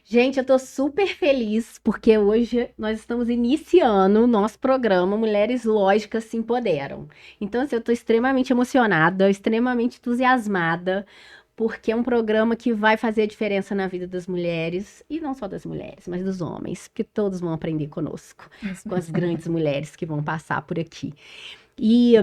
Gente, eu tô super feliz porque hoje nós estamos iniciando o nosso programa Mulheres Lógicas se Empoderam. Então, assim, eu tô extremamente emocionada, extremamente entusiasmada, porque é um programa que vai fazer a diferença na vida das mulheres, e não só das mulheres, mas dos homens, porque todos vão aprender conosco, Isso com as mesmo. grandes mulheres que vão passar por aqui. E,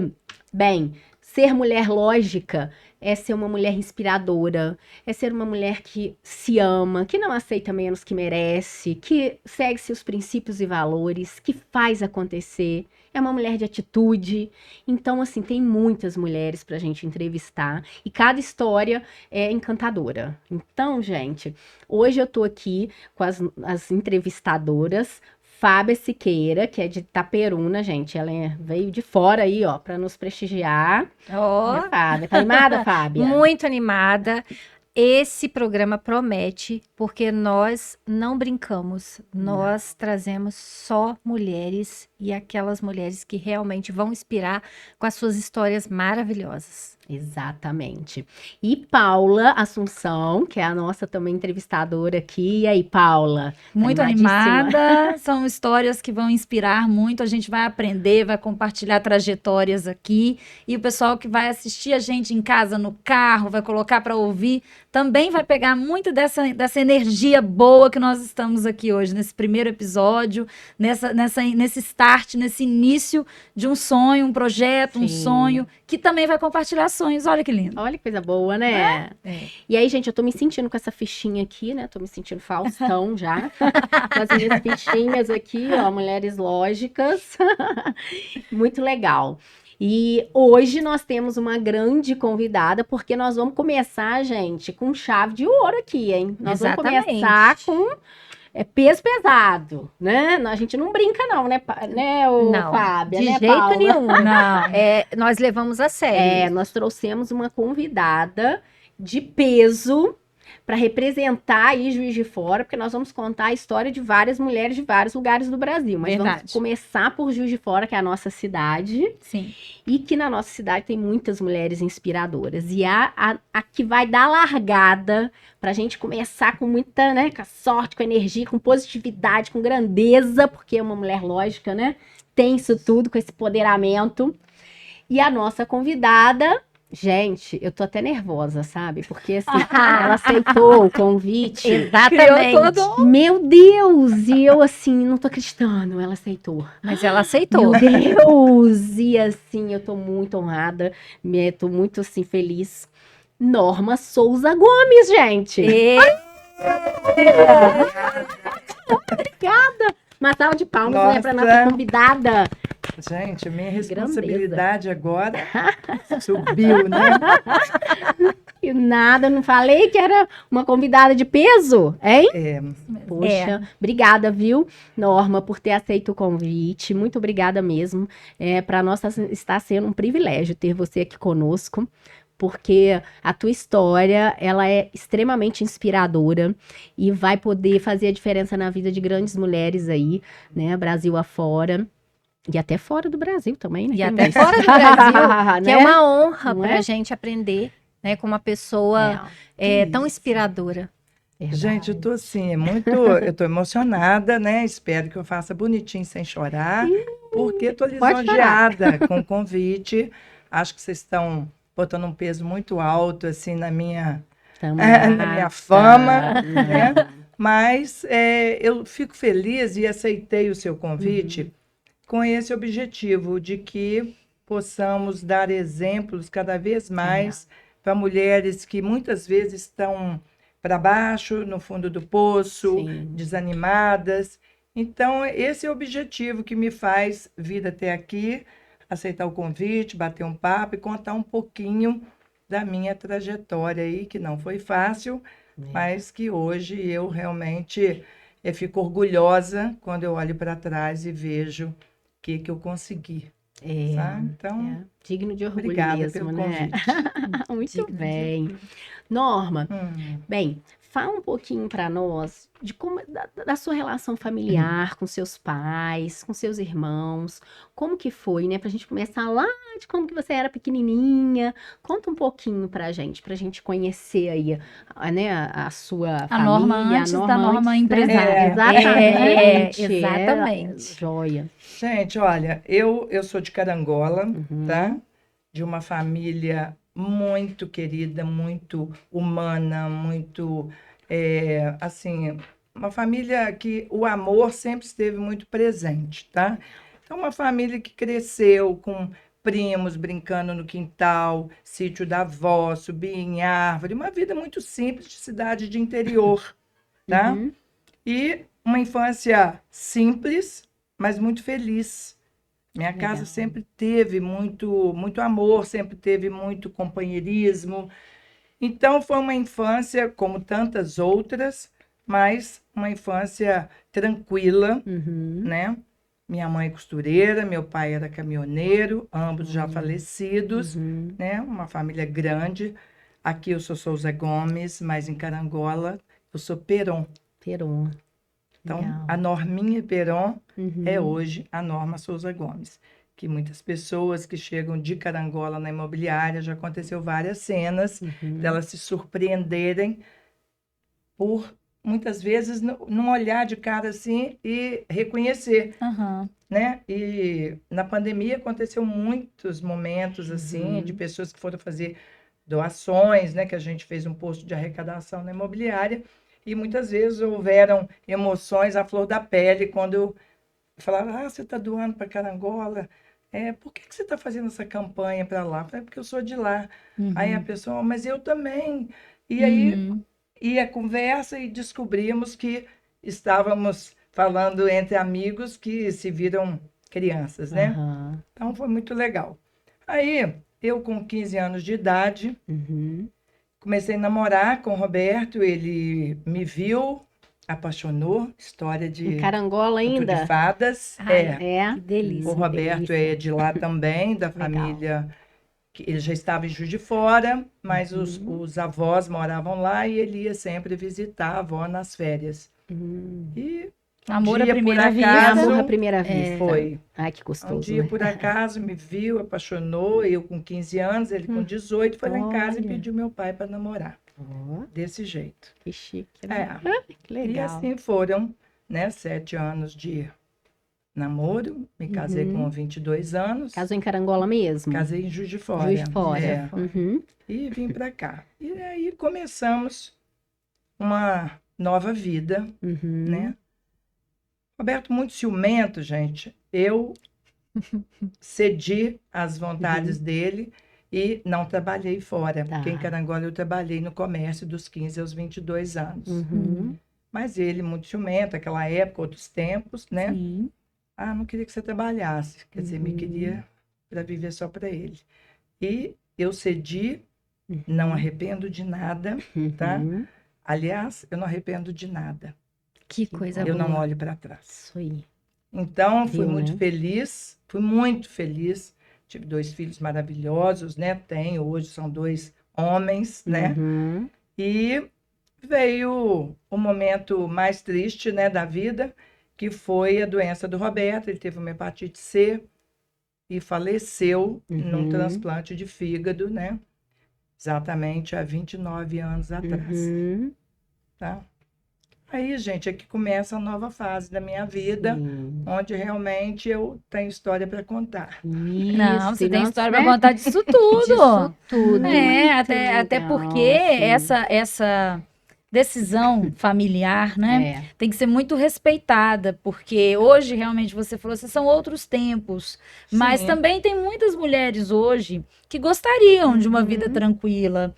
bem, ser mulher lógica é ser uma mulher inspiradora, é ser uma mulher que se ama, que não aceita menos que merece, que segue seus princípios e valores, que faz acontecer. É uma mulher de atitude. Então, assim, tem muitas mulheres pra gente entrevistar e cada história é encantadora. Então, gente, hoje eu tô aqui com as entrevistadoras. Fábia Siqueira, que é de Itaperuna, gente. Veio de fora aí, ó, para nos prestigiar. Né, Ó, Fábia? Tá animada, Fábia? muito animada. Esse programa promete, porque nós não brincamos, Não. nós trazemos só mulheres e aquelas mulheres que realmente vão inspirar com as suas histórias maravilhosas. Exatamente. E Paula Assunção, que é a nossa também entrevistadora aqui. E aí, Paula? Tá Muito animadíssima? animada, são histórias que vão inspirar muito. A gente vai aprender, vai compartilhar trajetórias aqui. E o pessoal que vai assistir a gente em casa, no carro, vai colocar para ouvir, também vai pegar muito dessa energia boa que nós estamos aqui hoje, nesse primeiro episódio, nesse start, nesse início de um sonho, um projeto, um Sim. sonho, que também vai compartilhar sonhos. Olha que lindo. Olha que coisa boa, né? É. E aí, gente, eu tô me sentindo com essa fichinha aqui, né? Tô me sentindo Faustão já. Com as minhas fichinhas aqui, ó, mulheres lógicas. Muito legal. E hoje nós temos uma grande convidada, porque nós vamos começar, gente, com chave de ouro aqui, hein? Nós vamos começar Exatamente. com peso pesado, né? A gente não brinca não, né, o Não, Fábia, de né, jeito Paula? nenhum. Não. Nós levamos a sério. Nós trouxemos uma convidada de peso para representar aí Juiz de Fora, porque nós vamos contar a história de várias mulheres de vários lugares do Brasil. Mas vamos Verdade. começar por Juiz de Fora, que é a nossa cidade, Sim. e que na nossa cidade tem muitas mulheres inspiradoras. E a que vai dar a largada para a gente começar com muita, né, com a sorte, com energia, com positividade, com grandeza, porque é uma mulher lógica, né? Tem isso tudo, com esse empoderamento. E a nossa convidada, gente, eu tô até nervosa, sabe? Porque assim, ela aceitou o convite. Exatamente. Meu Deus! E eu assim, não tô acreditando, ela aceitou. Mas ela aceitou. Meu Deus! E assim, eu tô muito honrada, tô muito assim feliz. Norma Souza Gomes, gente. E Obrigada. Uma salva de palmas, né, pra Nossa. nossa convidada. Gente, a minha Grandeza. responsabilidade agora subiu, né? E nada, não falei que era uma convidada de peso, hein? É, Poxa, obrigada, viu, Norma, por ter aceito o convite. Muito obrigada mesmo. Para nós está sendo um privilégio ter você aqui conosco, porque a tua história, ela é extremamente inspiradora e vai poder fazer a diferença na vida de grandes mulheres aí, né, Brasil afora. E até fora do Brasil também, né? E Quem até mais? fora do Brasil, que é Né? uma honra Não para a é? gente aprender, né, com uma pessoa tão isso. inspiradora. Verdade. Gente, eu tô assim, eu tô emocionada, né? Espero que eu faça bonitinho sem chorar, porque tô pode lisonjeada com o convite. Acho que vocês estão botando um peso muito alto, assim, na minha fama, né? Mas eu fico feliz e aceitei o seu convite com esse objetivo de que possamos dar exemplos cada vez mais para mulheres que muitas vezes estão para baixo, no fundo do poço, Sim. desanimadas. Então, esse é o objetivo que me faz vir até aqui, aceitar o convite, bater um papo e contar um pouquinho da minha trajetória aí, que não foi fácil, mas que hoje eu realmente fico orgulhosa quando eu olho para trás e vejo o que eu consegui. Sabe? Então, digno de orgulho obrigada mesmo, pelo né? convite. Muito Digno de bem. Norma, bem, Fala um pouquinho para nós de como da sua relação familiar com seus pais, com seus irmãos, como que foi, né? Pra gente começar lá de como que você era pequenininha. Conta um pouquinho pra gente conhecer aí, né, a sua A Norma família, antes da Norma antes, né? empresária. Exatamente. Exatamente. Joia. Gente, olha, eu sou de Carangola, Uhum. tá? De uma família muito querida, muito humana, muito, assim, uma família que o amor sempre esteve muito presente, tá? Então, uma família que cresceu com primos brincando no quintal, sítio da avó, subir em árvore, uma vida muito simples de cidade de interior, tá? Uhum. E uma infância simples, mas muito feliz. Minha Legal. casa sempre teve muito amor, sempre teve muito companheirismo. Então, foi uma infância, como tantas outras, mas uma infância tranquila, Uhum. né? Minha mãe costureira, meu pai era caminhoneiro, ambos já falecidos, Uhum. né? Uma família grande. Aqui eu sou Souza Gomes, mas em Carangola eu sou Peron. Peron. Então, Legal. a Norminha Peron é Uhum. hoje a Norma Souza Gomes, que muitas pessoas que chegam de Carangola na imobiliária, já aconteceu várias cenas Uhum. delas se surpreenderem por, muitas vezes, num olhar de cara assim e reconhecer, Aham. né? E na pandemia aconteceu muitos momentos assim de Uhum. pessoas que foram fazer doações, né? Que a gente fez um posto de arrecadação na imobiliária e muitas vezes houveram emoções à flor da pele quando falaram: ah, você está doando para Carangola? Por que você está fazendo essa campanha para lá? Eu falei, porque eu sou de lá. Aí a pessoa, mas eu também. E aí Uhum. ia a conversa e descobrimos que estávamos falando entre amigos que se viram crianças, né? Aham. Então foi muito legal. Aí eu, com 15 anos de idade, Uhum. comecei a namorar com o Roberto. Ele me viu, apaixonou, história Em de Carangola conto de ainda? fadas. Ai, É. que delícia. O Roberto é de lá também, da Legal. família, que ele já estava em Juiz de Fora, mas Uhum. os avós moravam lá e ele ia sempre visitar a avó nas férias. E um Amor à dia, por primeira vista. acaso, Amor à primeira vista. foi. Ai, que Um gostoso, dia, né? por acaso, me viu, apaixonou, eu com 15 anos, ele com 18, foi lá em casa e Olha. pediu meu pai para namorar. Ó, Desse jeito. que chique, né? Que E legal. assim foram, né, 7 anos de namoro. Me casei Uhum. com 22 anos. Casou em Carangola mesmo? Casei em Juiz de Fora. Juiz de Fora. É. Uhum. E vim para cá. E aí começamos uma nova vida, Uhum. né? Roberto, muito ciumento, gente. Eu cedi às vontades dele e não trabalhei fora. Tá. Porque em Carangola eu trabalhei no comércio dos 15 aos 22 anos. Uhum. Mas ele, muito ciumento, aquela época, outros tempos, né? Sim. Ah, não queria que você trabalhasse. Quer dizer, me Uhum. queria para viver só para ele. E eu cedi, Uhum. não arrependo de nada, tá? Uhum. Aliás, eu não arrependo de nada. Que coisa Eu boa. não olho para trás. Isso aí. Então, fui Viu, muito né? feliz, fui muito feliz. Tive 2 filhos maravilhosos, né? Tenho, hoje são 2 homens, né? Uhum. E veio o momento mais triste, né, da vida, que foi a doença do Roberto. Ele teve uma hepatite C e faleceu num Uhum. transplante de fígado, né? Exatamente há 29 anos atrás, Uhum. tá? Aí, gente, é que começa a nova fase da minha vida, Sim. onde realmente eu tenho história para contar. Não, Isso, você e tem nós, história né? para contar disso tudo. Disso tudo. É, Muito até legal, porque sim. essa decisão familiar, né, É. tem que ser muito respeitada, porque hoje realmente você falou, são outros tempos, mas Sim. também tem muitas mulheres hoje que gostariam de uma vida Uhum. tranquila,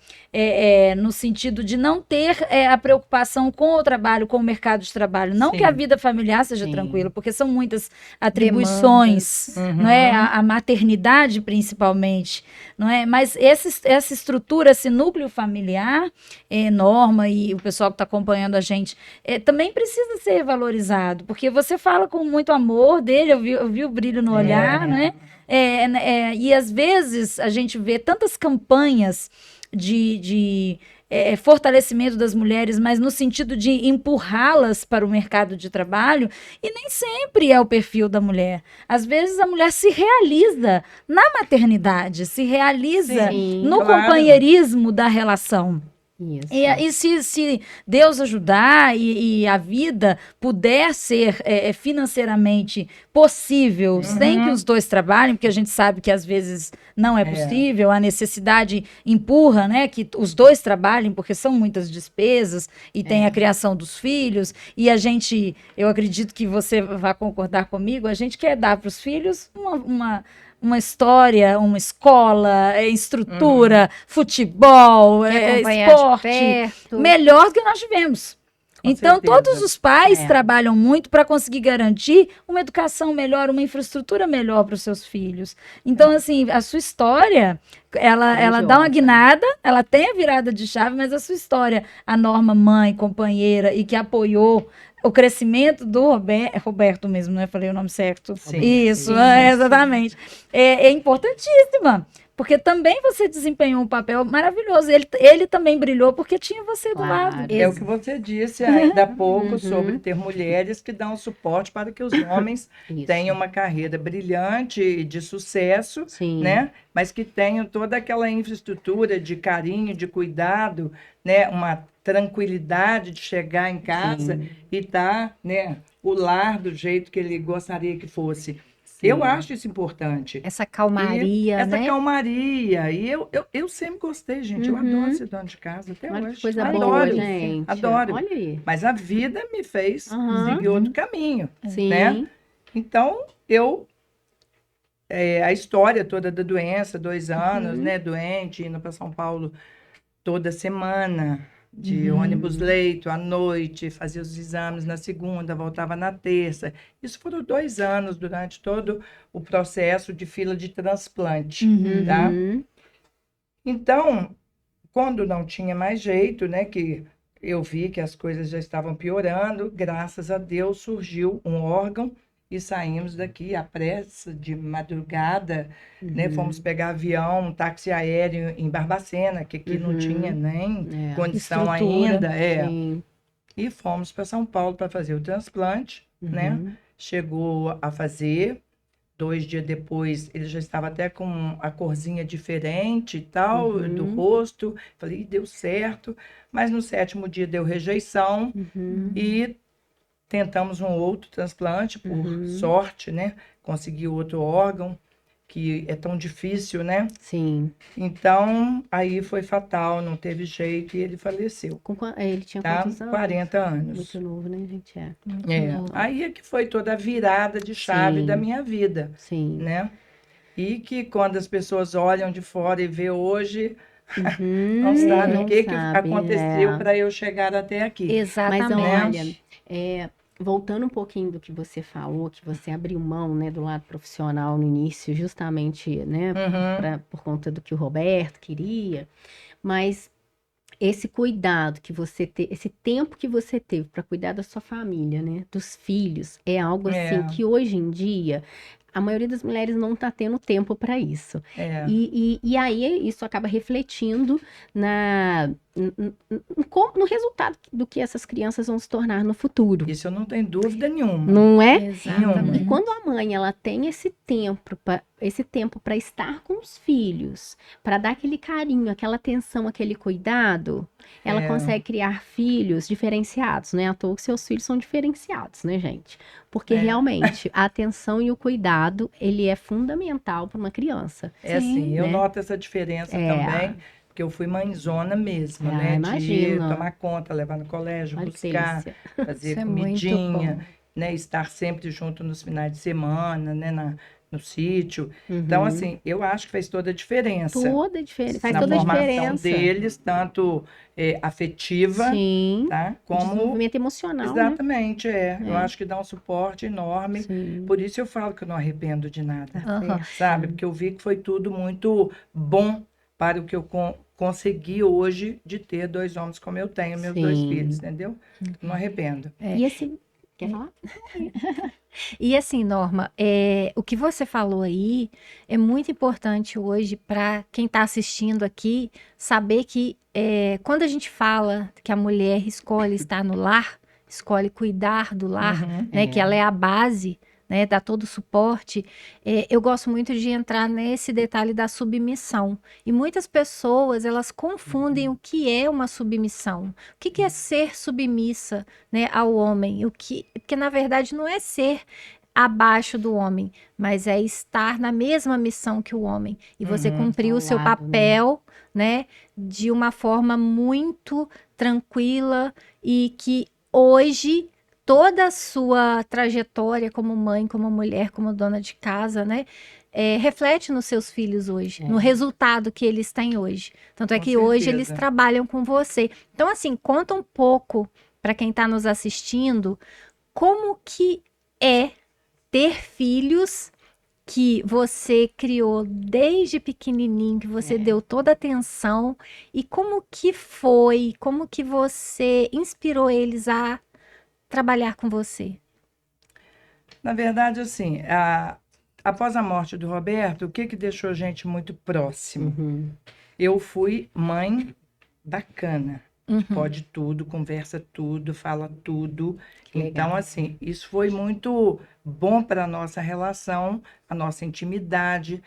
no sentido de não ter a preocupação com o trabalho, com o mercado de trabalho, não que a Sim. vida familiar seja Sim. tranquila, porque são muitas atribuições, Uhum. não é? A maternidade principalmente, não é? Mas essa estrutura, esse núcleo familiar, Norma e o pessoal que está acompanhando a gente, também precisa ser valorizado, porque você fala com muito amor dele, eu vi o brilho no olhar, né? E às vezes a gente vê tantas campanhas de fortalecimento das mulheres, mas no sentido de empurrá-las para o mercado de trabalho, e nem sempre é o perfil da mulher. Às vezes a mulher se realiza na maternidade, se realiza Sim, no claro. companheirismo da relação. Isso. E se Deus ajudar e a vida puder ser financeiramente possível, sem que os dois trabalhem, porque a gente sabe que às vezes não é possível, a necessidade empurra, né, que os dois trabalhem, porque são muitas despesas e tem a criação dos filhos, e eu acredito que você vai concordar comigo, a gente quer dar para os filhos uma história, uma escola, estrutura, futebol, Quer acompanhar de esporte, perto. melhor do que nós tivemos. Com Então, certeza. todos os pais É. trabalham muito para conseguir garantir uma educação melhor, uma infraestrutura melhor para os seus filhos. Então, assim, a sua história, ela dá uma Grandiosa. guinada, ela tem a virada de chave, mas a sua história, a Norma, mãe, companheira e que apoiou o crescimento do Roberto mesmo, né? Falei o nome certo. Sim, Isso, sim, exatamente. É importantíssima. Porque também você desempenhou um papel maravilhoso. Ele também brilhou porque tinha você do Claro. lado. É o que você disse ainda há pouco Uhum. sobre ter mulheres que dão suporte para que os homens Isso. tenham uma carreira brilhante e de sucesso, Sim. né? Mas que tenham toda aquela infraestrutura de carinho, de cuidado, né? Uma tranquilidade de chegar em casa e estar, né? O lar do jeito que ele gostaria que fosse. Eu acho isso importante. Essa calmaria, Essa né? calmaria. E eu sempre gostei, gente. Eu Uhum. adoro ser dona de casa até Olha hoje. que coisa Adoro. boa, gente. Adoro. Olha aí. Mas a vida me fez Aham. seguir outro caminho. Sim. Né? Então, a história toda da doença, 2 anos, né, doente, indo para São Paulo toda semana, de ônibus leito, à noite, fazia os exames na segunda, voltava na terça. Isso foram 2 anos durante todo o processo de fila de transplante, tá? Uhum. Então, quando não tinha mais jeito, né, que eu vi que as coisas já estavam piorando, graças a Deus surgiu um órgão e saímos daqui à pressa, de madrugada, né, fomos pegar avião, um táxi aéreo em Barbacena, que aqui não tinha nem É. condição Estrutura. ainda, Sim. e fomos para São Paulo para fazer o transplante, né? Uhum. Chegou a fazer, 2 dias depois ele já estava até com a corzinha diferente e tal, do rosto. Falei, deu certo. Mas no 7º dia deu rejeição e tentamos um outro transplante, por sorte, né? Consegui outro órgão, que é tão difícil, né? Sim. Então, aí foi fatal, não teve jeito e ele faleceu, Ele tinha tá? quantos anos? 40 anos. Muito novo, né, gente? É. Aí é que foi toda a virada de chave Sim. da minha vida, Sim. né? E que quando as pessoas olham de fora e vê hoje, Uhum. não sabem Não o que sabe, aconteceu é. para eu chegar até aqui. Mas Exatamente. olha, voltando um pouquinho do que você falou, que você abriu mão, né, do lado profissional no início, justamente, né, por conta do que o Roberto queria, mas esse cuidado que você teve, esse tempo que você teve para cuidar da sua família, né, dos filhos, é algo assim que hoje em dia a maioria das mulheres não está tendo tempo para isso. É. E aí isso acaba refletindo no resultado do que essas crianças vão se tornar no futuro. Isso eu não tenho dúvida nenhuma. Não é? Exatamente. E quando a mãe ela tem esse tempo para estar com os filhos, para dar aquele carinho, aquela atenção, aquele cuidado, ela consegue criar filhos diferenciados, né? À toa que seus filhos são diferenciados, né, gente? Porque realmente a atenção e o cuidado, ele é fundamental para uma criança. É assim, eu né? noto essa diferença também, porque eu fui mãezona mesmo, né? imagino. De tomar conta, levar no colégio, Olha que buscar, delícia. fazer Isso é muito comidinha, bom. né? Estar sempre junto nos finais de semana, né? No sítio. Então, assim, eu acho que faz toda a diferença. Toda diferença. Faz na toda a formação diferença. deles, tanto afetiva, Sim. tá? O Como desenvolvimento emocional, né? exatamente, Eu acho que dá um suporte enorme. Sim. Por isso eu falo que eu não arrependo de nada, Aham. sabe? Porque eu vi que foi tudo muito bom para o que eu consegui hoje de ter 2 homens como eu tenho, meus 2 Sim. filhos, entendeu? Não arrependo. E assim, quer falar? E assim, Norma, o que você falou aí é muito importante hoje para quem está assistindo aqui saber que quando a gente fala que a mulher escolhe estar no lar, escolhe cuidar do lar, Uhum. né, que ela é a base, né, dá todo o suporte, eu gosto muito de entrar nesse detalhe da submissão. E muitas pessoas, elas confundem o que é uma submissão. O que é ser submissa, né, ao homem? Porque na verdade não é ser abaixo do homem, mas é estar na mesma missão que o homem. E você Uhum. cumpriu Ao o seu lado, né? papel, né, de uma forma muito tranquila e que hoje toda a sua trajetória como mãe, como mulher, como dona de casa, né, reflete nos seus filhos hoje, no resultado que eles têm hoje. Tanto é Com que hoje eles certeza. trabalham com você. Então, assim, conta um pouco para quem está nos assistindo como que é ter filhos que você criou desde pequenininho, que você deu toda a atenção, e como que foi, como que você inspirou eles a trabalhar com você? Na verdade, assim, após a morte do Roberto, o que que deixou a gente muito próximo? Uhum. Eu fui mãe bacana, que Uhum. pode tudo, conversa tudo, fala tudo. Que legal. Então, assim, isso foi muito bom para a nossa relação, a nossa intimidade,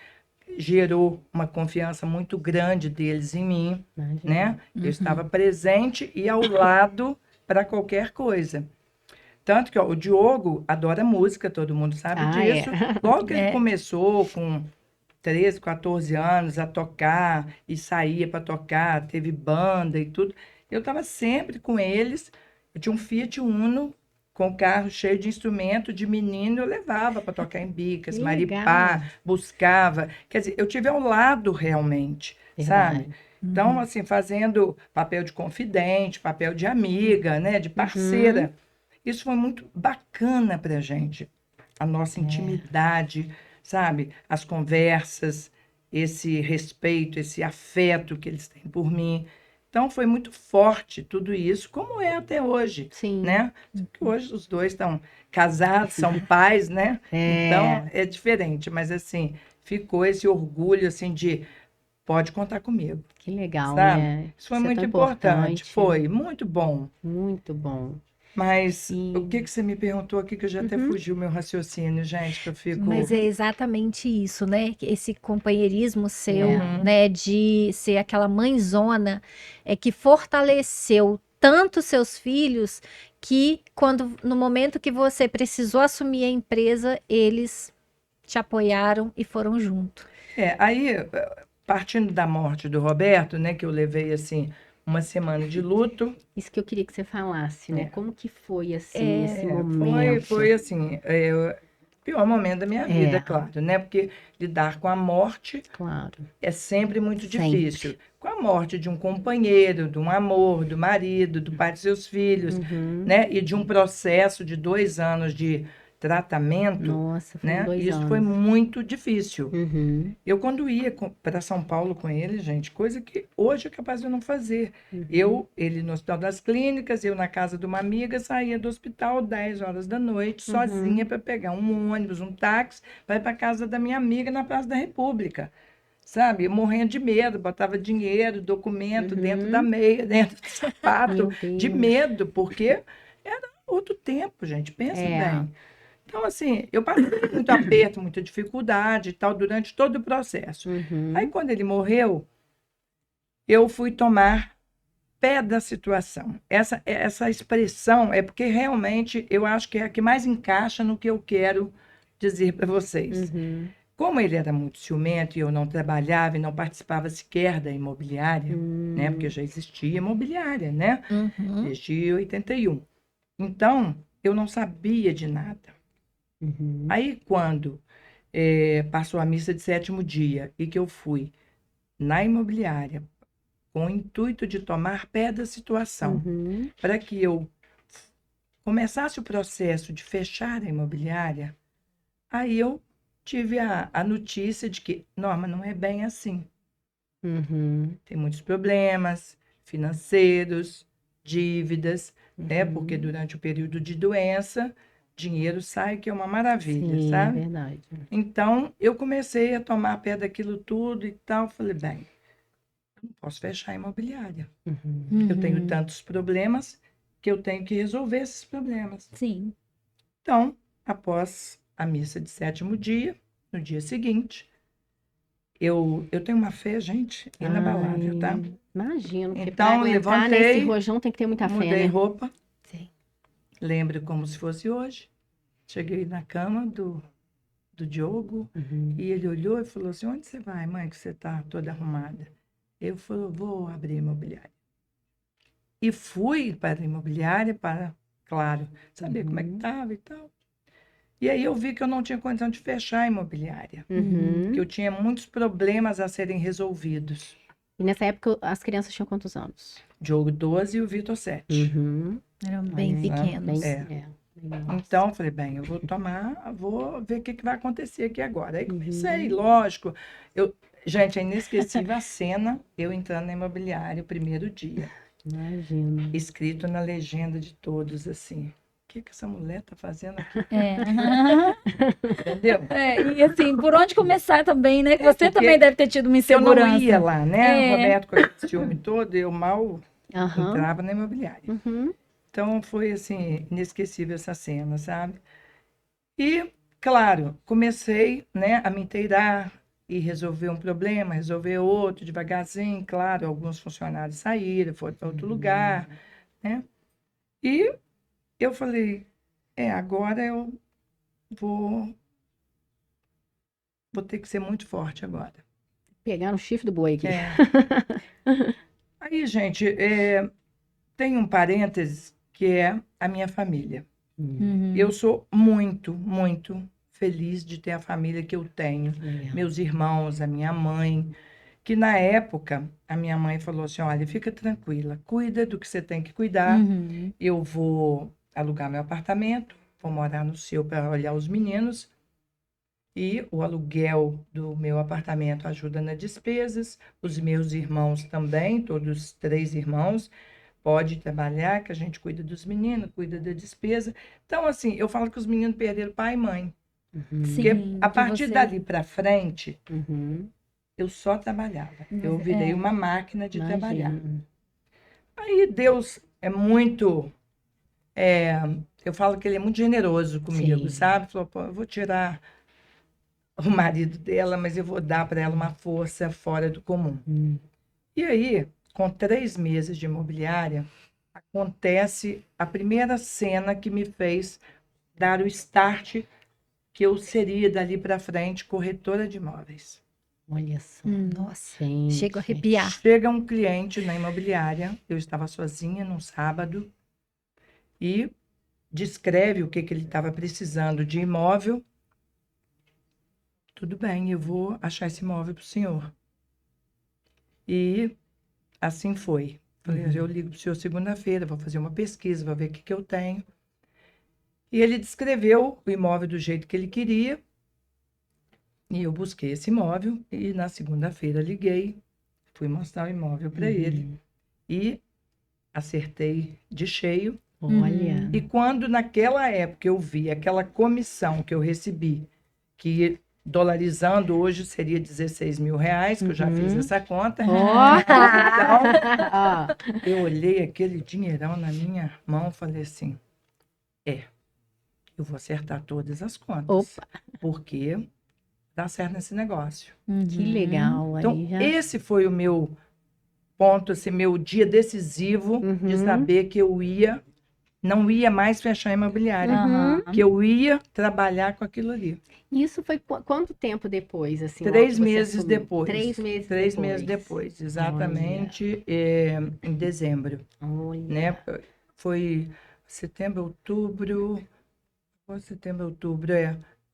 gerou uma confiança muito grande deles em mim, Imagina. né? Eu estava presente e ao lado para qualquer coisa. Tanto que ó, o Diogo adora música, todo mundo sabe Ah, é. disso. Logo que ele É. começou com 13, 14 anos a tocar e saía para tocar, teve banda e tudo, eu estava sempre com eles. Eu tinha um Fiat Uno com o carro cheio de instrumento, de menino, eu levava para tocar em Bicas, Que Maripá, legal. buscava. Quer dizer, eu tive ao lado realmente, sabe? Verdade. Então, assim, fazendo papel de confidente, papel de amiga, né, de parceira. Isso foi muito bacana para a gente, a nossa intimidade, sabe? As conversas, esse respeito, esse afeto que eles têm por mim. Então, foi muito forte tudo isso, como é até hoje, Sim. né? Só que hoje os dois estão casados, são pais, né? Então, é diferente, mas assim, ficou esse orgulho, assim, de pode contar comigo, Que legal, sabe? né? Isso foi Isso é tão muito importante, importante. foi muito bom. Muito bom. Mas o E que que você me perguntou aqui que eu já até fugiu o meu raciocínio, gente, que eu Mas fico. é exatamente isso, né? Esse companheirismo seu, Uhum. né, de ser aquela mãezona, que fortaleceu tanto seus filhos que no momento que você precisou assumir a empresa, eles te apoiaram e foram junto. Aí, partindo da morte do Roberto, né, que eu levei assim uma semana de luto, isso que eu queria que você falasse, né? É. Como que foi assim esse foi, momento? foi assim, o pior momento da minha vida, claro, né? Porque lidar com a morte Claro. é sempre muito Sempre. difícil. Com a morte de um companheiro, de um amor, do marido, do pai de seus filhos, né? E de um processo de 2 anos de tratamento, Nossa, foram né? 2 Isso foi anos. muito difícil. Uhum. Eu, quando ia para São Paulo com ele, gente, coisa que hoje é capaz de eu não fazer. Ele no Hospital das Clínicas, eu na casa de uma amiga, saía do hospital 10 horas da noite, sozinha, para pegar um ônibus, um táxi, para ir para casa da minha amiga na Praça da República. Sabe? Eu morrendo de medo, botava dinheiro, documento dentro da meia, dentro do sapato, Meu de Deus. medo, porque era outro tempo, gente, pensa bem. Então, assim, eu passei muito aperto, muita dificuldade e tal, durante todo o processo. Aí, quando ele morreu, eu fui tomar pé da situação. Essa expressão é porque realmente eu acho que é a que mais encaixa no que eu quero dizer para vocês. Como ele era muito ciumento e eu não trabalhava e não participava sequer da imobiliária, né? Porque já existia imobiliária, né? Desde 81. Então, eu não sabia de nada. Aí, quando passou a missa de sétimo dia e que eu fui na imobiliária com o intuito de tomar pé da situação, para que eu começasse o processo de fechar a imobiliária, aí eu tive a notícia de que, Norma, não é bem assim. Tem muitos problemas financeiros, dívidas, né? Porque durante o período de doença, dinheiro sai, que é uma maravilha, Sim, é sabe? verdade. Então, eu comecei a tomar pé daquilo tudo e tal. Falei, bem, eu não posso fechar a imobiliária. Uhum. Eu tenho Uhum. tantos problemas que eu tenho que resolver esses problemas. Sim. Então, após a missa de sétimo dia, no dia seguinte, eu tenho uma fé, gente, inabalável, tá? Ai, imagino que para Então, aguentar nesse levantei, rojão tem que ter muita fé, mudei né? roupa, Sim. lembro como se fosse hoje. Cheguei na cama do Diogo Uhum. e ele olhou e falou assim, onde você vai, mãe, que você está toda arrumada? Eu falei, vou abrir a imobiliária. E fui para a imobiliária para, claro, saber como é que Uhum. estava e tal. E aí eu vi que eu não tinha condição de fechar a imobiliária, que Uhum. eu tinha muitos problemas a serem resolvidos. E nessa época as crianças tinham quantos anos? Diogo 12 e o Vitor 7. Uhum. Eram Olha bem aí, pequenos. bem, É. bem novos. Então, eu falei, bem, eu vou ver o que vai acontecer aqui agora. Aí comecei, Uhum. lógico. Gente, é inesquecível a cena, eu entrando na imobiliária o primeiro dia, Imagino. escrito na legenda de todos, assim, o que essa mulher tá fazendo aqui? É. Entendeu? É, e assim, por onde começar também, né? Que você porque também deve ter tido uma Eu não insegurança. ia lá, né? É. Roberto, com esse ciúme todo, eu mal Aham. entrava na imobiliária. Uhum. Então, foi, assim, inesquecível essa cena, sabe? E, claro, comecei, né, a me inteirar e resolver um problema, resolver outro, devagarzinho. Claro, alguns funcionários saíram, foram para outro lugar, né? E eu falei, agora eu vou, vou ter que ser muito forte agora. Pegar no chifre do boi aqui. É. Aí, gente, tem um parênteses que é a minha família. Uhum. Eu sou muito, muito feliz de ter a família que eu tenho. Legal. Meus irmãos, a minha mãe, que na época a minha mãe falou assim, olha, fica tranquila, cuida do que você tem que cuidar, Uhum. eu vou alugar meu apartamento, vou morar no seu para olhar os meninos, e o aluguel do meu apartamento ajuda nas despesas, os meus irmãos também, todos 3 irmãos, pode trabalhar, que a gente cuida dos meninos, cuida da despesa. Então, assim, eu falo que os meninos perderam pai e mãe, Uhum. Sim, porque a que partir você- dali para frente, Uhum. eu só trabalhava. Eu Você- virei é. uma máquina de trabalhar. Imagino. Aí Deus é muito. Eu falo que ele é muito generoso comigo, Sim. sabe? Falou, pô, eu vou tirar o marido dela, mas eu vou dar para ela uma força fora do comum. Hum. E aí, com 3 meses de imobiliária, acontece a primeira cena que me fez dar o start que eu seria dali para frente corretora de imóveis. Olha só. Nossa, Gente. chego a arrepiar. Chega um cliente na imobiliária, eu estava sozinha num sábado, e descreve o que ele estava precisando de imóvel. Tudo bem, eu vou achar esse imóvel para o senhor. E assim foi. Falei, eu ligo para o senhor segunda-feira, vou fazer uma pesquisa, vou ver o que eu tenho. E ele descreveu o imóvel do jeito que ele queria. E eu busquei esse imóvel e na segunda-feira liguei, fui mostrar o imóvel para ele. E acertei de cheio. Olha. E quando naquela época eu vi aquela comissão que eu recebi, que dolarizando hoje seria 16 mil reais, que eu já fiz essa conta. Ó. Então, eu olhei aquele dinheirão na minha mão e falei assim, eu vou acertar todas as contas. Opa. Porque dá certo nesse negócio. Que legal. Então, Aí já... esse foi o meu ponto, assim, meu dia decisivo de saber que eu não ia mais fechar a imobiliária. Aham. Que eu ia trabalhar com aquilo ali. Isso foi quanto tempo depois, assim? 3 logo que você meses assumiu? depois. 3 meses 3 depois. meses depois, exatamente, em dezembro. Olha. Né? Foi setembro, outubro.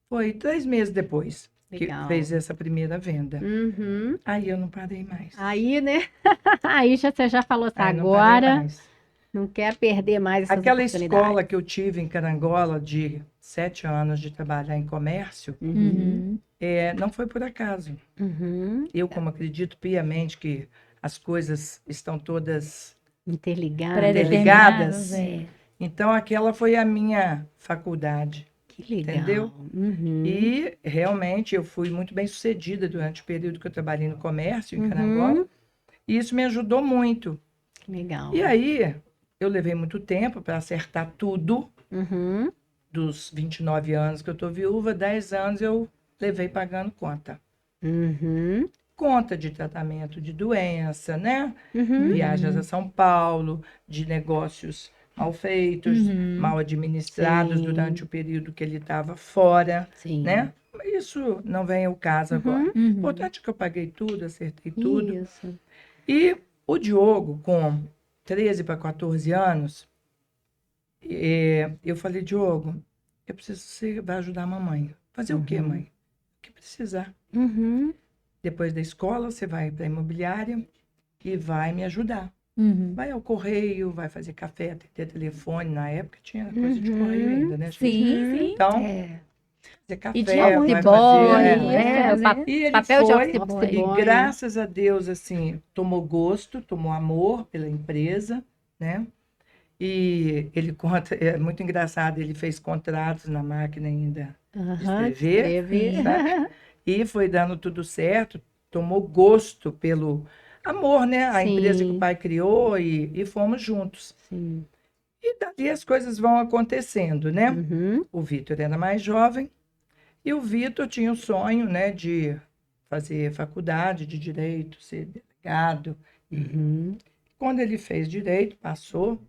Foi 3 meses depois Legal. que fez essa primeira venda. Uhum. Aí eu não parei mais. Aí, né? Aí você já falou assim, Aí não parei agora mais. não quer perder mais essas Aquela oportunidades. escola que eu tive em Carangola de 7 anos de trabalhar em comércio, Uhum. não foi por acaso. Uhum. Eu, como acredito piamente que as coisas estão todas Interligado. interligadas, Predeterminadas, é. Então, aquela foi a minha faculdade. Que legal. Entendeu? Uhum. E, realmente, eu fui muito bem sucedida durante o período que eu trabalhei no comércio, em Carangola. Uhum. E isso me ajudou muito. Que legal. E aí, eu levei muito tempo para acertar tudo. Uhum. Dos 29 anos que eu tô viúva, 10 anos eu levei pagando conta. Uhum. Conta de tratamento de doença, né? Uhum. Viagens a São Paulo, de negócios mal feitos, mal administrados Sim. durante o período que ele estava fora, Sim. né? Isso não vem ao caso agora. O importante é que eu paguei tudo, acertei tudo. Isso. E o Diogo, com 13 para 14 anos, eu falei, Diogo, eu preciso que você vai ajudar a mamãe. Fazer o quê, mãe? O que precisar. Uhum. Depois da escola, você vai para a imobiliária e vai me ajudar. Uhum. Vai ao correio, vai fazer café, atender telefone. Na época tinha coisa de correio ainda, né? gente? Sim, sim. Então, É. fazer E café, de vai office fazer... boy, né? né? E ele Papel de foi, office boy. e boy. graças a Deus, assim, tomou gosto, tomou amor pela empresa, né? E ele conta, é muito engraçado, ele fez contratos na máquina ainda de Aham, escrever, escrever. sabe? E foi dando tudo certo, tomou gosto pelo amor, né? A empresa que o Sim. pai criou e fomos juntos. Sim. E dali as coisas vão acontecendo, né? Uhum. O Vitor era mais jovem e o Vitor tinha o sonho, né, de fazer faculdade de direito, ser delegado. Uhum. Quando ele fez direito, passou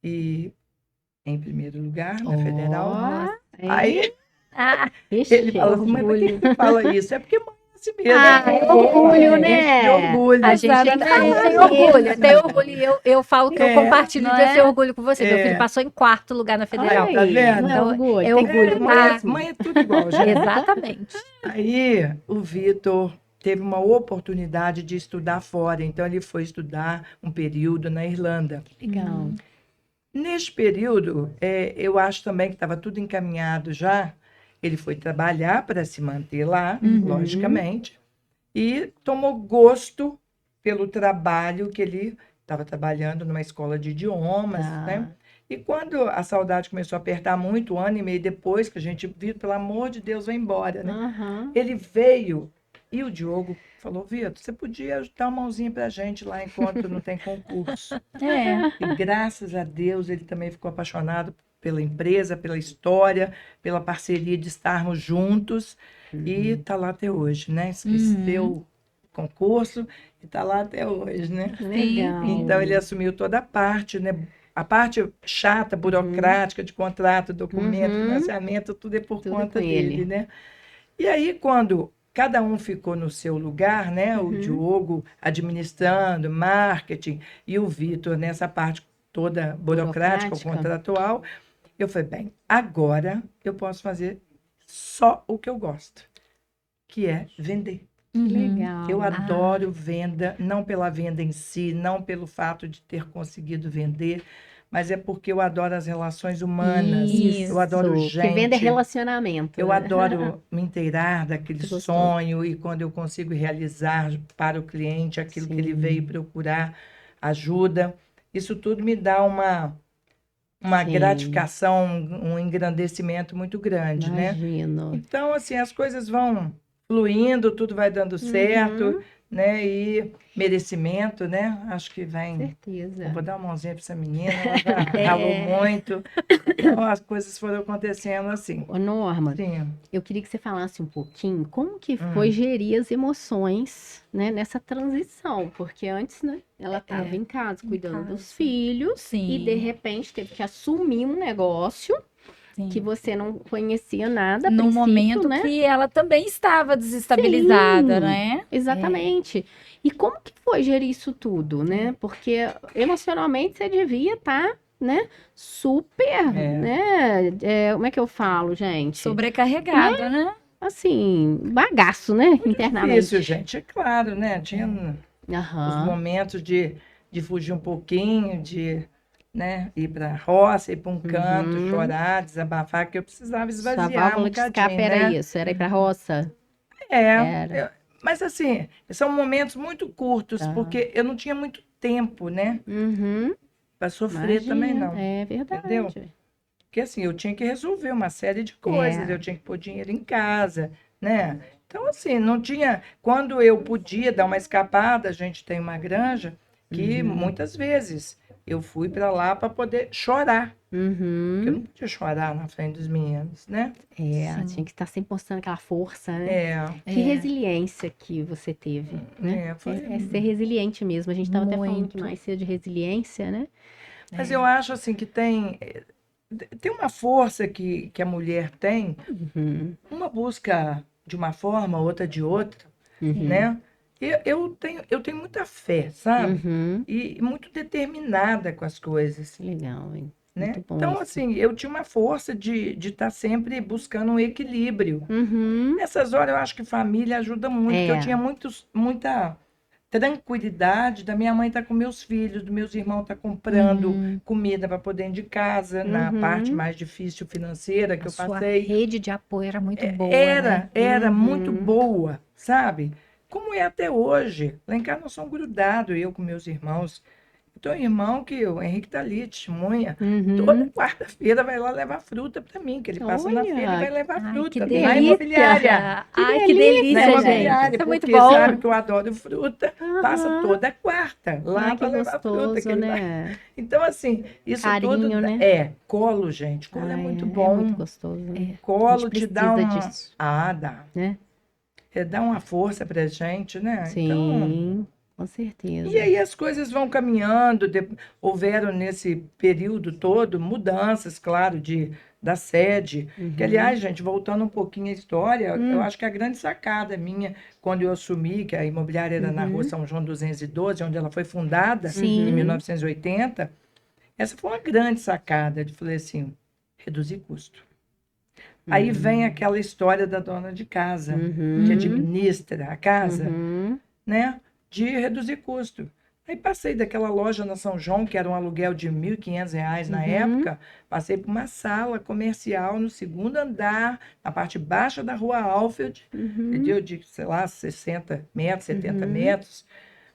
e em primeiro lugar na Ó, federal. hein? Aí Ah, Vixe, ele fala assim, mãe, por que orgulho. você fala isso? É porque mãe é assim mesmo. Ah, né? é orgulho, né? Enche de orgulho. a gente tem que Exatamente. ter orgulho. Tem orgulho. E eu falo que eu É, compartilho não desse é? orgulho com você. Meu filho É. passou em 4º lugar na federal. Aí, tá vendo? Não é Então, orgulho, é tem orgulho. que Mãe, mesmo. mãe é tudo igual, gente. Exatamente. Aí o Vitor teve uma oportunidade de estudar fora, então ele foi estudar um período na Irlanda. Legal. Neste período, eu acho também que estava tudo encaminhado já. Ele foi trabalhar para se manter lá, logicamente, e tomou gosto pelo trabalho que ele estava trabalhando numa escola de idiomas, Tá. né? E quando a saudade começou a apertar muito, 1 ano e meio depois, que a gente viu, pelo amor de Deus, vai embora, né? Aham. Ele veio e o Diogo falou, Vitor, você podia dar uma mãozinha pra gente lá enquanto não tem concurso. É. E graças a Deus ele também ficou apaixonado pela empresa, pela história, pela parceria de estarmos juntos. E está lá até hoje, né? Esqueceu o concurso e está lá até hoje, né? Legal. Então ele assumiu toda a parte, né? A parte chata, burocrática, de contrato, documento, Uhum. financiamento, tudo é por Tudo conta com dele, ele. né? E aí, quando cada um ficou no seu lugar, né? O Diogo administrando, marketing, e o Vitor nessa parte toda burocrática, Burocrática. contratual, eu falei, bem, agora eu posso fazer só o que eu gosto, que é vender. Legal. Eu adoro venda, não pela venda em si, não pelo fato de ter conseguido vender, mas é porque eu adoro as relações humanas. Isso. Eu adoro Que vende é gente. relacionamento. Eu né? adoro me inteirar daquele Você gostou? sonho e quando eu consigo realizar para o cliente aquilo que ele Sim. veio procurar, ajuda. Isso tudo me dá uma Sim. gratificação, um engrandecimento muito grande, né? Imagino. Então, assim, as coisas vão fluindo, tudo vai dando certo, né? E merecimento, né? Acho que vem. Certeza. Eu vou dar uma mãozinha para essa menina, ela já ralou muito. Então, as coisas foram acontecendo assim. Ô, Norma, Sim. eu queria que você falasse um pouquinho como que Hum. foi gerir as emoções, né, nessa transição, porque antes, né, ela estava em casa cuidando dos casa. filhos Sim. e de repente teve que assumir um negócio Sim. que você não conhecia nada a No princípio, momento né? que ela também estava desestabilizada, Sim. né? Exatamente. E como que foi gerir isso tudo, né? Porque emocionalmente você devia estar, né, super, né? Como é que eu falo, gente? Sobrecarregada, né? Assim, bagaço, né? Internamente. Difícil, gente, é claro, né? Tinha os Aham. momentos de fugir um pouquinho, de, né, ir para a roça, ir para um canto, chorar, desabafar, que eu precisava Sua esvaziar um válvula de escape bocadinho, era né? isso, era ir pra roça? É, Era. mas assim, são momentos muito curtos, Tá. porque eu não tinha muito tempo, né? Uhum. para sofrer também Imagina, não. é verdade. Entendeu? Porque assim, eu tinha que resolver uma série de coisas, É. eu tinha que pôr dinheiro em casa, né? Então, assim, não tinha. Quando eu podia dar uma escapada, a gente tem uma granja que muitas vezes eu fui para lá para poder chorar. Porque eu não podia chorar na frente dos meninos, né? É, Sim. tinha que estar sempre mostrando aquela força, né? É, Que É. resiliência que você teve, né? foi. É ser resiliente mesmo. A gente estava até falando que Muito. mais cedo de resiliência, né? Mas eu acho assim que tem uma força que a mulher tem, uma busca de uma forma, outra de outra, né? Eu tenho muita fé, sabe? Uhum. E muito determinada com as coisas, Que legal, hein? né? Muito bom Então, isso. assim, eu tinha uma força de estar sempre buscando um equilíbrio. Uhum. Nessas horas, eu acho que família ajuda muito, porque eu É. tinha muita tranquilidade da minha mãe estar com meus filhos, dos meus irmãos estar comprando comida para poder ir de casa, na parte mais difícil financeira que A eu sua passei. rede de apoio era muito boa, né? Era muito boa, sabe? Como é até hoje. Lá em casa nós somos grudados, eu com meus irmãos. Eu tenho um irmão que o Henrique tá ali, testemunha. Toda quarta-feira vai lá levar fruta para mim, que ele passa na feira e vai Olha, levar Ai, fruta que na delícia. imobiliária. Ai, que Na delícia, gente. imobiliária, Isso é muito porque bom. sabe que eu adoro fruta, passa Aham. toda quarta lá Ai, que para levar fruta. Que gostoso, ele vai... né? Então, assim, isso tudo Carinho, né? colo, gente. Colo é Ai, muito é bom. muito gostoso, né? A gente Colo te dá precisa uma. disso, Dá. né? Dá uma força pra gente, né? Então. Sim, com E certeza. aí as coisas vão caminhando. Houveram nesse período todo mudanças, claro, da sede. Que, aliás, gente, voltando um pouquinho à história, eu acho que a grande sacada minha, quando eu assumi, que a imobiliária era na rua São João 212, onde ela foi fundada, Sim. em 1980, essa foi uma grande sacada. Eu falei assim, reduzir custo. Aí vem aquela história da dona de casa, que administra a casa, né? De reduzir custo. Aí passei daquela loja na São João, que era um aluguel de R$ 1.500 na época, passei para uma sala comercial no segundo andar, na parte baixa da rua Alfield, de, sei lá, 60 metros, 70 metros,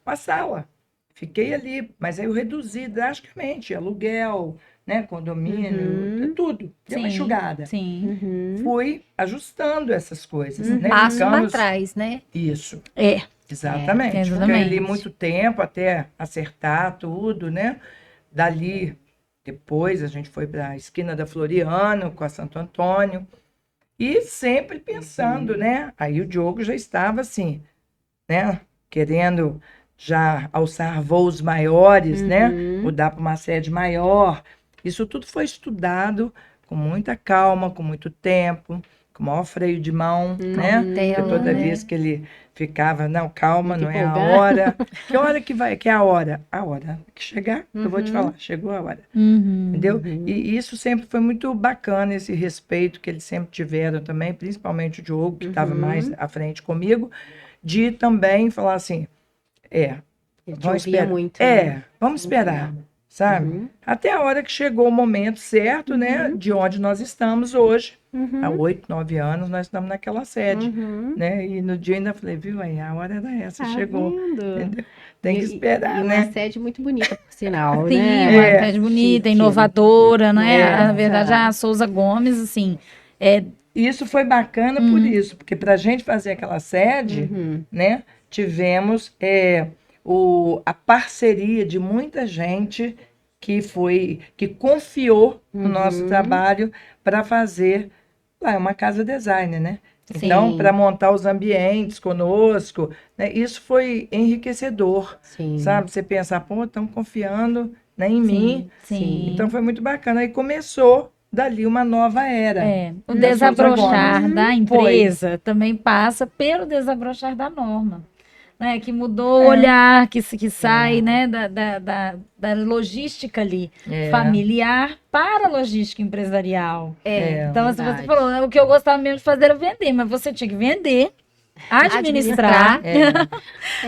uma sala. Fiquei ali, mas aí eu reduzi drasticamente, aluguel, né, condomínio, tudo, deu uma enxugada. Sim. Fui ajustando essas coisas, né? Passo para Ficamos... trás, né? Isso, É. exatamente. Fiquei exatamente. ali muito tempo até acertar tudo, né? Dali, depois a gente foi para a esquina da Floriano com a Santo Antônio e sempre pensando, né? Aí o Diogo já estava assim, né? Querendo já alçar voos maiores, né? Mudar para uma sede maior. Isso tudo foi estudado com muita calma, com muito tempo, com o maior freio de mão, né? Porque Cautela, toda né? vez que ele ficava, não, calma, Muito não é a empolgado. hora. Que hora que vai? Que é a hora? A hora que chegar, eu vou te falar, chegou a hora. Entendeu? E isso sempre foi muito bacana, esse respeito que eles sempre tiveram também, principalmente o Diogo, que estava mais à frente comigo, de também falar assim, Ele te vamos ouvia esperar. muito, né? Vamos esperar, sabe? Até a hora que chegou o momento certo, né? De onde nós estamos hoje. Há 8, 9 anos nós estamos naquela sede, né? E no dia ainda falei, viu aí, a hora era essa, Tá chegou. vendo? Entendeu? Tem que E esperar, uma né? sede muito bonita, por sinal, Sim, né? uma cidade bonita, Chique. inovadora, né? Na Nossa. verdade, a Souza Gomes, assim, é, Isso foi bacana por isso, porque para a gente fazer aquela sede, né, tivemos a parceria de muita gente que confiou no nosso trabalho para fazer lá uma casa designer, né? Então, Sim. para montar os ambientes conosco, né, isso foi enriquecedor, Sim. sabe? Você pensar, pô, estão confiando, né, em mim. sim. Então foi muito bacana. Aí começou dali uma nova era. O da Souza desabrochar Gomes. da empresa também passa pelo desabrochar da norma, né? Que mudou o olhar, que sai, né? Da logística ali, familiar para a logística empresarial. Então, assim, você verdade. falou, né, o que eu gostava mesmo de fazer era vender, mas você tinha que vender, administrar,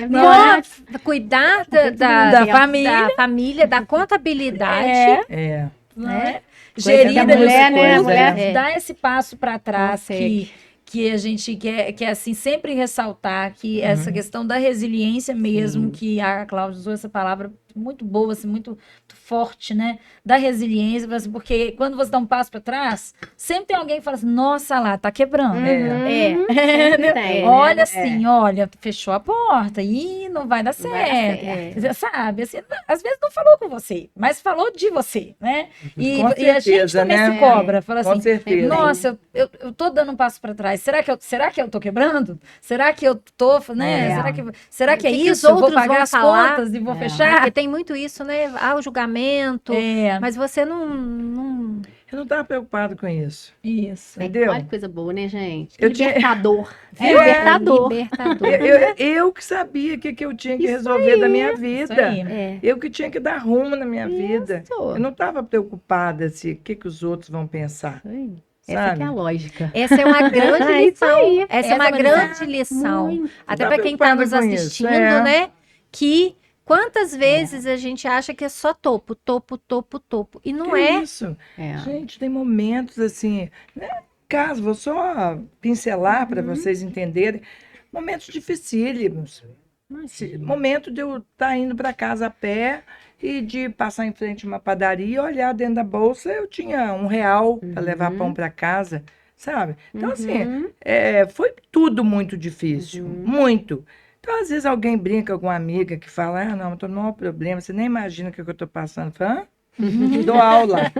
Não, cuidar Da família. da família, da contabilidade. É. né? Coisa Gerir que a mulher, as né, a coisas, mulher- dar esse passo para trás Consegue. que a gente quer assim sempre ressaltar que essa questão da resiliência mesmo, que a Cláudia usou essa palavra muito boa, assim, muito forte, né? Da resiliência, porque quando você dá um passo para trás, sempre tem alguém que fala assim, nossa lá, tá quebrando. Sempre tem, Olha né? assim, olha, fechou a porta e não vai dar Não vai dar certo. certo. Sabe, assim, às vezes não falou com você, mas falou de você, né? E, Com e a gente certeza, também né? se cobra, fala Com assim, certeza. nossa, eu tô dando um passo para trás. Será que eu tô quebrando? Será que eu tô, né? É. Será que é O que que os isso? Eu vou outros pagar vão as falar? contas e vou É. fechar? Porque tem muito isso, né? Ah, o julgamento. É, Mas você não... Eu não estava preocupado com isso, isso. entendeu? Olha que coisa boa, né, gente? Eu tinha- Libertador. É. Libertador. libertador. Eu que sabia o que eu tinha que Isso resolver da minha Isso vida. aí. É. Eu que tinha que dar rumo na minha vida. Isso. Eu não estava preocupada se o que os outros vão pensar, Isso aí. Essa que é a sabe? lógica. Essa é uma grande É isso lição. aí. Essa é uma Essa é uma grande lição. Muito. Até Tá para quem está preocupada nos com isso, assistindo, é. né? Que quantas vezes a gente acha que é só topo, topo, topo, topo. E não Que é. isso? É. Gente, tem momentos assim, né? Caso, vou só pincelar para vocês entenderem, momentos dificílimos. Momento de eu estar indo para casa a pé e de passar em frente a uma padaria e olhar dentro da bolsa, eu tinha R$ 1 para levar pão para casa, sabe? Então, assim, foi tudo muito difícil, muito. Então, às vezes alguém brinca com uma amiga que fala, ah, não, estou no maior problema, você nem imagina o que eu estou passando. Eu falo, hã? Dou aula.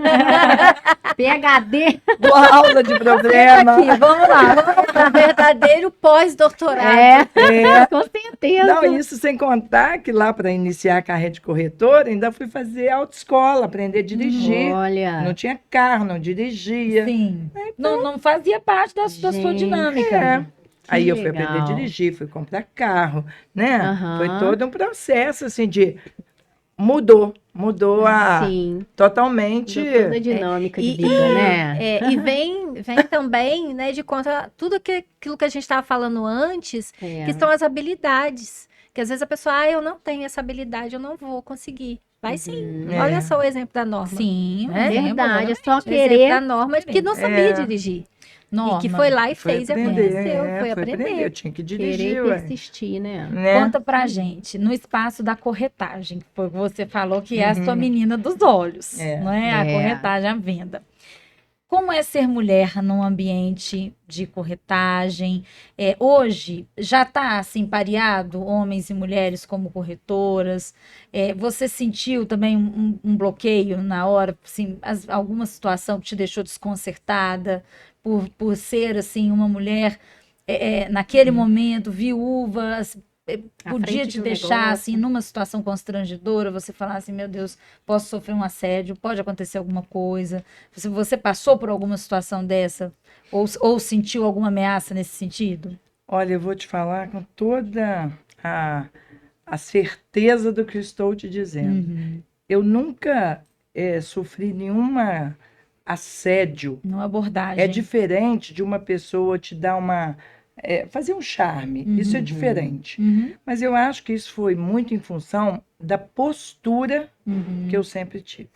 PhD. Dou aula de problema. Aqui, vamos lá. Verdadeiro pós-doutorado. É. Com certeza. Não, isso sem contar que lá para iniciar a carreira de corretora, ainda fui fazer autoescola, aprender a dirigir. Olha. Não tinha carro, não dirigia. Sim. Não fazia parte da sua Gente, dinâmica. É. Aí eu fui legal. aprender a dirigir, fui comprar carro, né? Aham. Foi todo um processo, assim, de... Mudou Sim. totalmente... Mudou toda a dinâmica de E- vida, né? E vem também, né, de conta tudo aquilo que a gente estava falando antes, É. que são as habilidades. Que às vezes a pessoa, eu não tenho essa habilidade, eu não vou conseguir. Vai sim. É. Olha só o exemplo da Norma. Sim, É Verdade, é só O exemplo querer. da Norma que não sabia dirigir. Norma, E que foi lá e Foi fez e aprender, aconteceu. é, Foi foi aprender. Eu tinha que Querer dirigir, e ué. persistir, né? Né? conta pra gente, no espaço da corretagem, que foi o que você falou que é a sua menina dos olhos, É. não é? A É. corretagem, a venda. Como é ser mulher num ambiente de corretagem? Hoje já está assim pareado homens e mulheres como corretoras? Você sentiu também um bloqueio na hora, assim, alguma situação que te deixou desconcertada por ser assim uma mulher naquele momento viúva? À Podia frente te de um deixar negócio. assim numa situação constrangedora, você falar assim, meu Deus, posso sofrer um assédio, pode acontecer alguma coisa. Se você passou por alguma situação dessa ou sentiu alguma ameaça nesse sentido? Olha, eu vou te falar com toda a certeza do que estou te dizendo. Eu nunca sofri nenhuma assédio. Uma abordagem. É diferente de uma pessoa te dar fazer um charme. Isso é diferente. Uhum, Mas eu acho que isso foi muito em função da postura uhum. que eu sempre tive.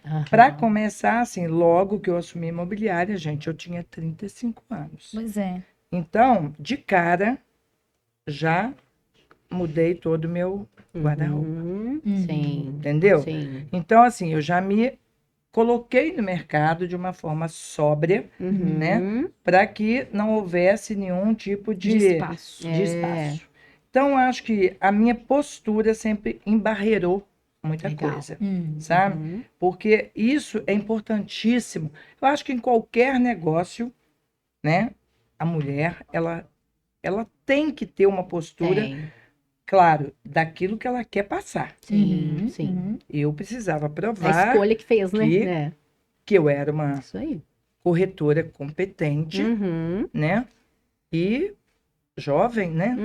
Aham. Para começar, assim, logo que eu assumi a imobiliária, gente, eu tinha 35 anos. Pois é. Então, de cara, já mudei todo o meu guarda-roupa, Sim. entendeu? Sim. Então, assim, eu já me coloquei no mercado de uma forma sóbria, né? Para que não houvesse nenhum tipo De de espaço. de espaço. Então, acho que a minha postura sempre embarreirou muita Legal. coisa, Hum. sabe? Porque isso é importantíssimo. Eu acho que em qualquer negócio, né? A mulher, ela tem que ter uma postura, Tem. claro, daquilo que ela quer passar. Sim, Uhum, sim. uhum. Eu precisava A provar escolha que fez, né? que- É. que eu era uma Isso aí. corretora competente, né? E jovem, né?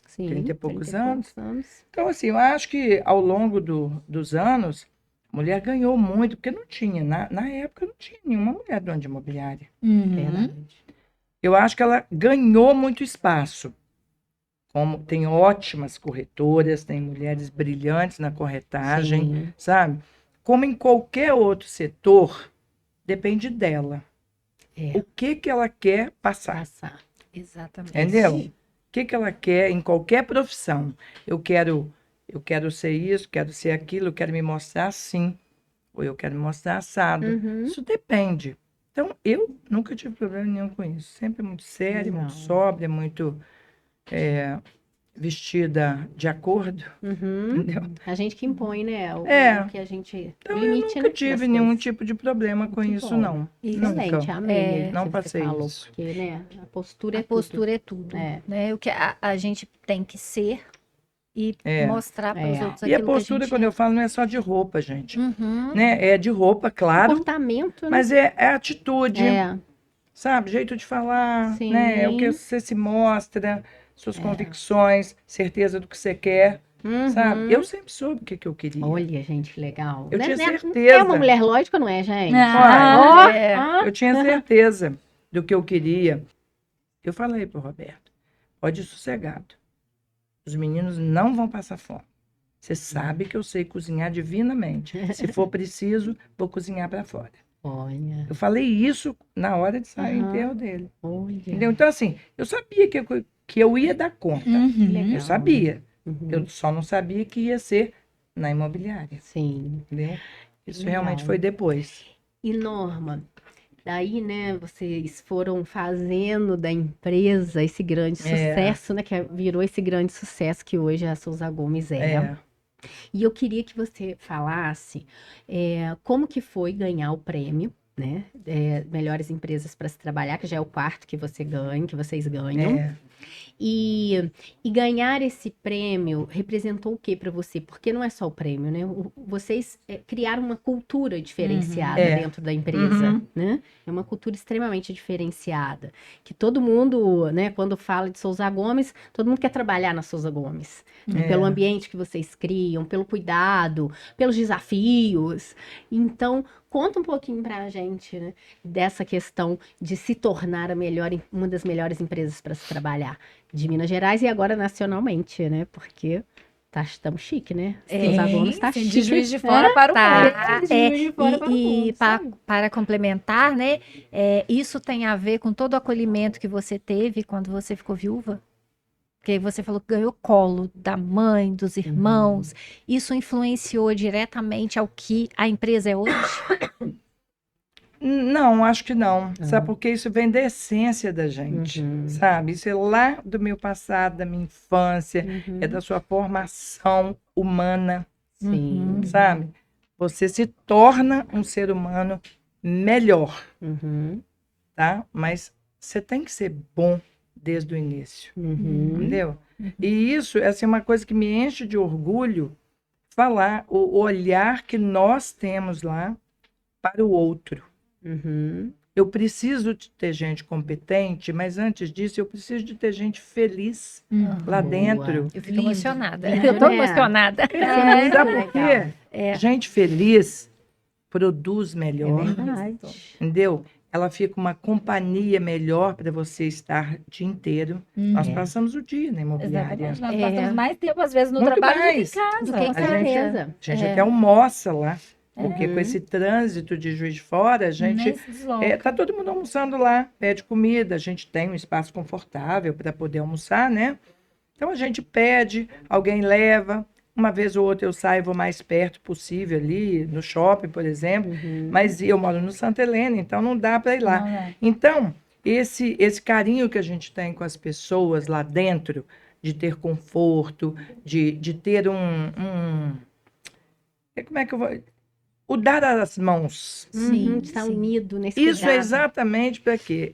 Sim. 30 e poucos 30 e poucos anos. Então, assim, eu acho que ao longo dos anos, a mulher ganhou muito, porque não tinha, na época não tinha nenhuma mulher dona de imobiliária. Uhum. Verdade. Eu acho que ela ganhou muito espaço. Como tem ótimas corretoras, tem mulheres brilhantes na corretagem, Sim. sabe? Como em qualquer outro setor, depende dela. É. O que ela quer passar, Exatamente. entendeu? O que ela quer em qualquer profissão. Eu quero eu quero ser isso, quero ser aquilo, eu quero me mostrar assim, ou eu quero me mostrar assado. Uhum. Isso depende. Então, eu nunca tive problema nenhum com isso. Sempre muito séria, Legal. muito sóbria, muito vestida de acordo, Uhum. entendeu? A gente que impõe, né? O que a gente. Então, o eu limite, nunca né, tive das nenhum coisas. tipo de problema com Que isso, bom. não. Excelente, Nunca. amei aí Não que você passei falou, isso. porque, né, a postura é A postura é tudo, É. né? O que a gente tem que ser e É. mostrar para os É. outros E a aquilo que a postura, gente quando é. eu falo, não é só de roupa, gente. Uhum. Né? É de roupa, claro, Comportamento, né? mas é atitude, É, sabe? Jeito de falar, sim. né? É o que você se mostra, suas convicções, certeza do que você quer, sabe? Uhum. Eu sempre soube o que eu queria. Olha, gente, que legal. Eu tinha Né? certeza. É uma mulher lógica, não é, gente? Ah, Ó, é. ó. Eu tinha certeza do que eu queria. Eu falei pro Roberto, pode ir sossegado. Os meninos não vão passar fome. Você sabe que eu sei cozinhar divinamente. Se for preciso, vou cozinhar para fora. Olha, Eu falei isso na hora de sair o Aham. enterro dele. olha. Entendeu? Então, assim, eu sabia que eu ia dar conta. Uhum. Legal. Eu sabia. Uhum. Eu só não sabia que ia ser na imobiliária. Sim. Entendeu? Isso Legal. realmente foi depois. E Norma, daí, né, vocês foram fazendo da empresa esse grande sucesso, né, que virou esse grande sucesso que hoje a Souza Gomes é. É. E eu queria que você falasse como que foi ganhar o prêmio, né, Melhores Empresas para se Trabalhar, que já é o quarto que você ganha, que vocês ganham. É. E ganhar esse prêmio representou o que para você? Porque não é só o prêmio, né? Vocês criaram uma cultura diferenciada É. dentro da empresa, Uhum. né? É uma cultura extremamente diferenciada. Que todo mundo, né, quando fala de Souza Gomes, todo mundo quer trabalhar na Souza Gomes. Né? É. Pelo ambiente que vocês criam, pelo cuidado, pelos desafios. Então, conta um pouquinho pra gente, né, dessa questão de se tornar uma das melhores empresas para se trabalhar de Minas Gerais e agora nacionalmente, né? Porque estamos chique, né? Souza Gomes tá Sim, chique. de Juiz de Fora para o Tá. mundo. De Juiz de Fora para o mundo, Para complementar, né? Isso tem a ver com todo o acolhimento que você teve quando você ficou viúva? Porque você falou que ganhou colo da mãe, dos irmãos. Isso influenciou diretamente ao que a empresa é hoje? Não, acho que não. Não. Sabe, porque isso vem da essência da gente, Uhum. sabe? Isso é lá do meu passado, da minha infância, é da sua formação humana, Sim. sabe? Você se torna um ser humano melhor, Uhum. tá? Mas você tem que ser bom desde o início, Uhum. entendeu? E isso é assim, uma coisa que me enche de orgulho, falar o olhar que nós temos lá para o outro. Uhum. Eu preciso de ter gente competente, mas antes disso eu preciso de ter gente feliz lá Boa. dentro. Eu fico Lindo. emocionada. Lindo, Eu tô né? emocionada. Sabe muito por quê? legal. Gente feliz produz É melhor, verdade. entendeu? Ela fica uma companhia melhor para você estar o dia inteiro. Nós passamos o dia na imobiliária. Exatamente. Nós passamos mais tempo, às vezes, no Muito trabalho mais. do que em casa. Do que em A certeza. gente até almoça lá, porque Uhum. com esse trânsito de Juiz de Fora, a gente Nem se desloca. tá todo mundo almoçando lá, pede comida, a gente tem um espaço confortável para poder almoçar, né? Então a gente pede, alguém leva. Uma vez ou outra eu saio, vou mais perto possível ali, no shopping, por exemplo. Mas eu moro no Santa Helena, então não dá para ir lá. Não é. Então, esse carinho que a gente tem com as pessoas lá dentro, de ter conforto, de ter como é que eu vou... O dar as mãos. Uhum. Estar unido nesse Isso é cuidado. exatamente para quê?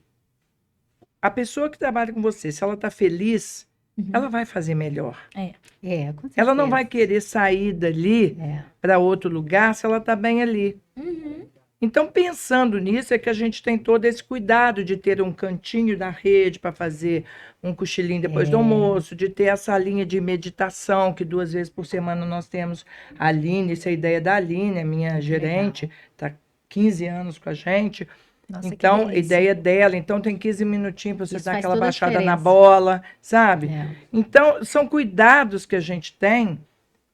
A pessoa que trabalha com você, se ela está feliz, ela vai fazer melhor. É, com Ela não certeza. vai querer sair dali É. para outro lugar se ela está bem ali. Então, pensando nisso, é que a gente tem todo esse cuidado de ter um cantinho da rede para fazer um cochilinho depois do almoço, de ter essa linha de meditação, que 2 vezes por semana nós temos a Aline, essa é a ideia da Aline, a minha gerente, está 15 anos com a gente. Nossa, que Então, a delícia. ideia dela, então tem 15 minutinhos para você Isso dar faz aquela toda a baixada na diferença. bola, sabe? É. Então, são cuidados que a gente tem,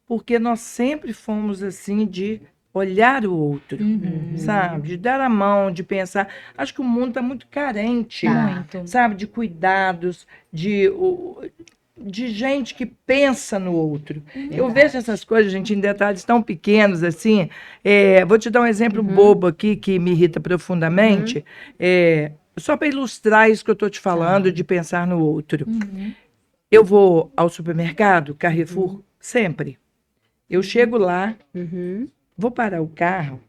porque nós sempre fomos assim de olhar o outro, sabe? De dar a mão, de pensar. Acho que o mundo está muito carente, Tá. Muito. sabe? De cuidados, de gente que pensa no outro. Eu vejo essas coisas, gente, em detalhes tão pequenos assim. Vou te dar um exemplo bobo aqui que me irrita profundamente. Só para ilustrar isso que eu estou te falando, de pensar no outro. Eu vou ao supermercado, Carrefour, sempre. Eu chego lá, vou parar o carro,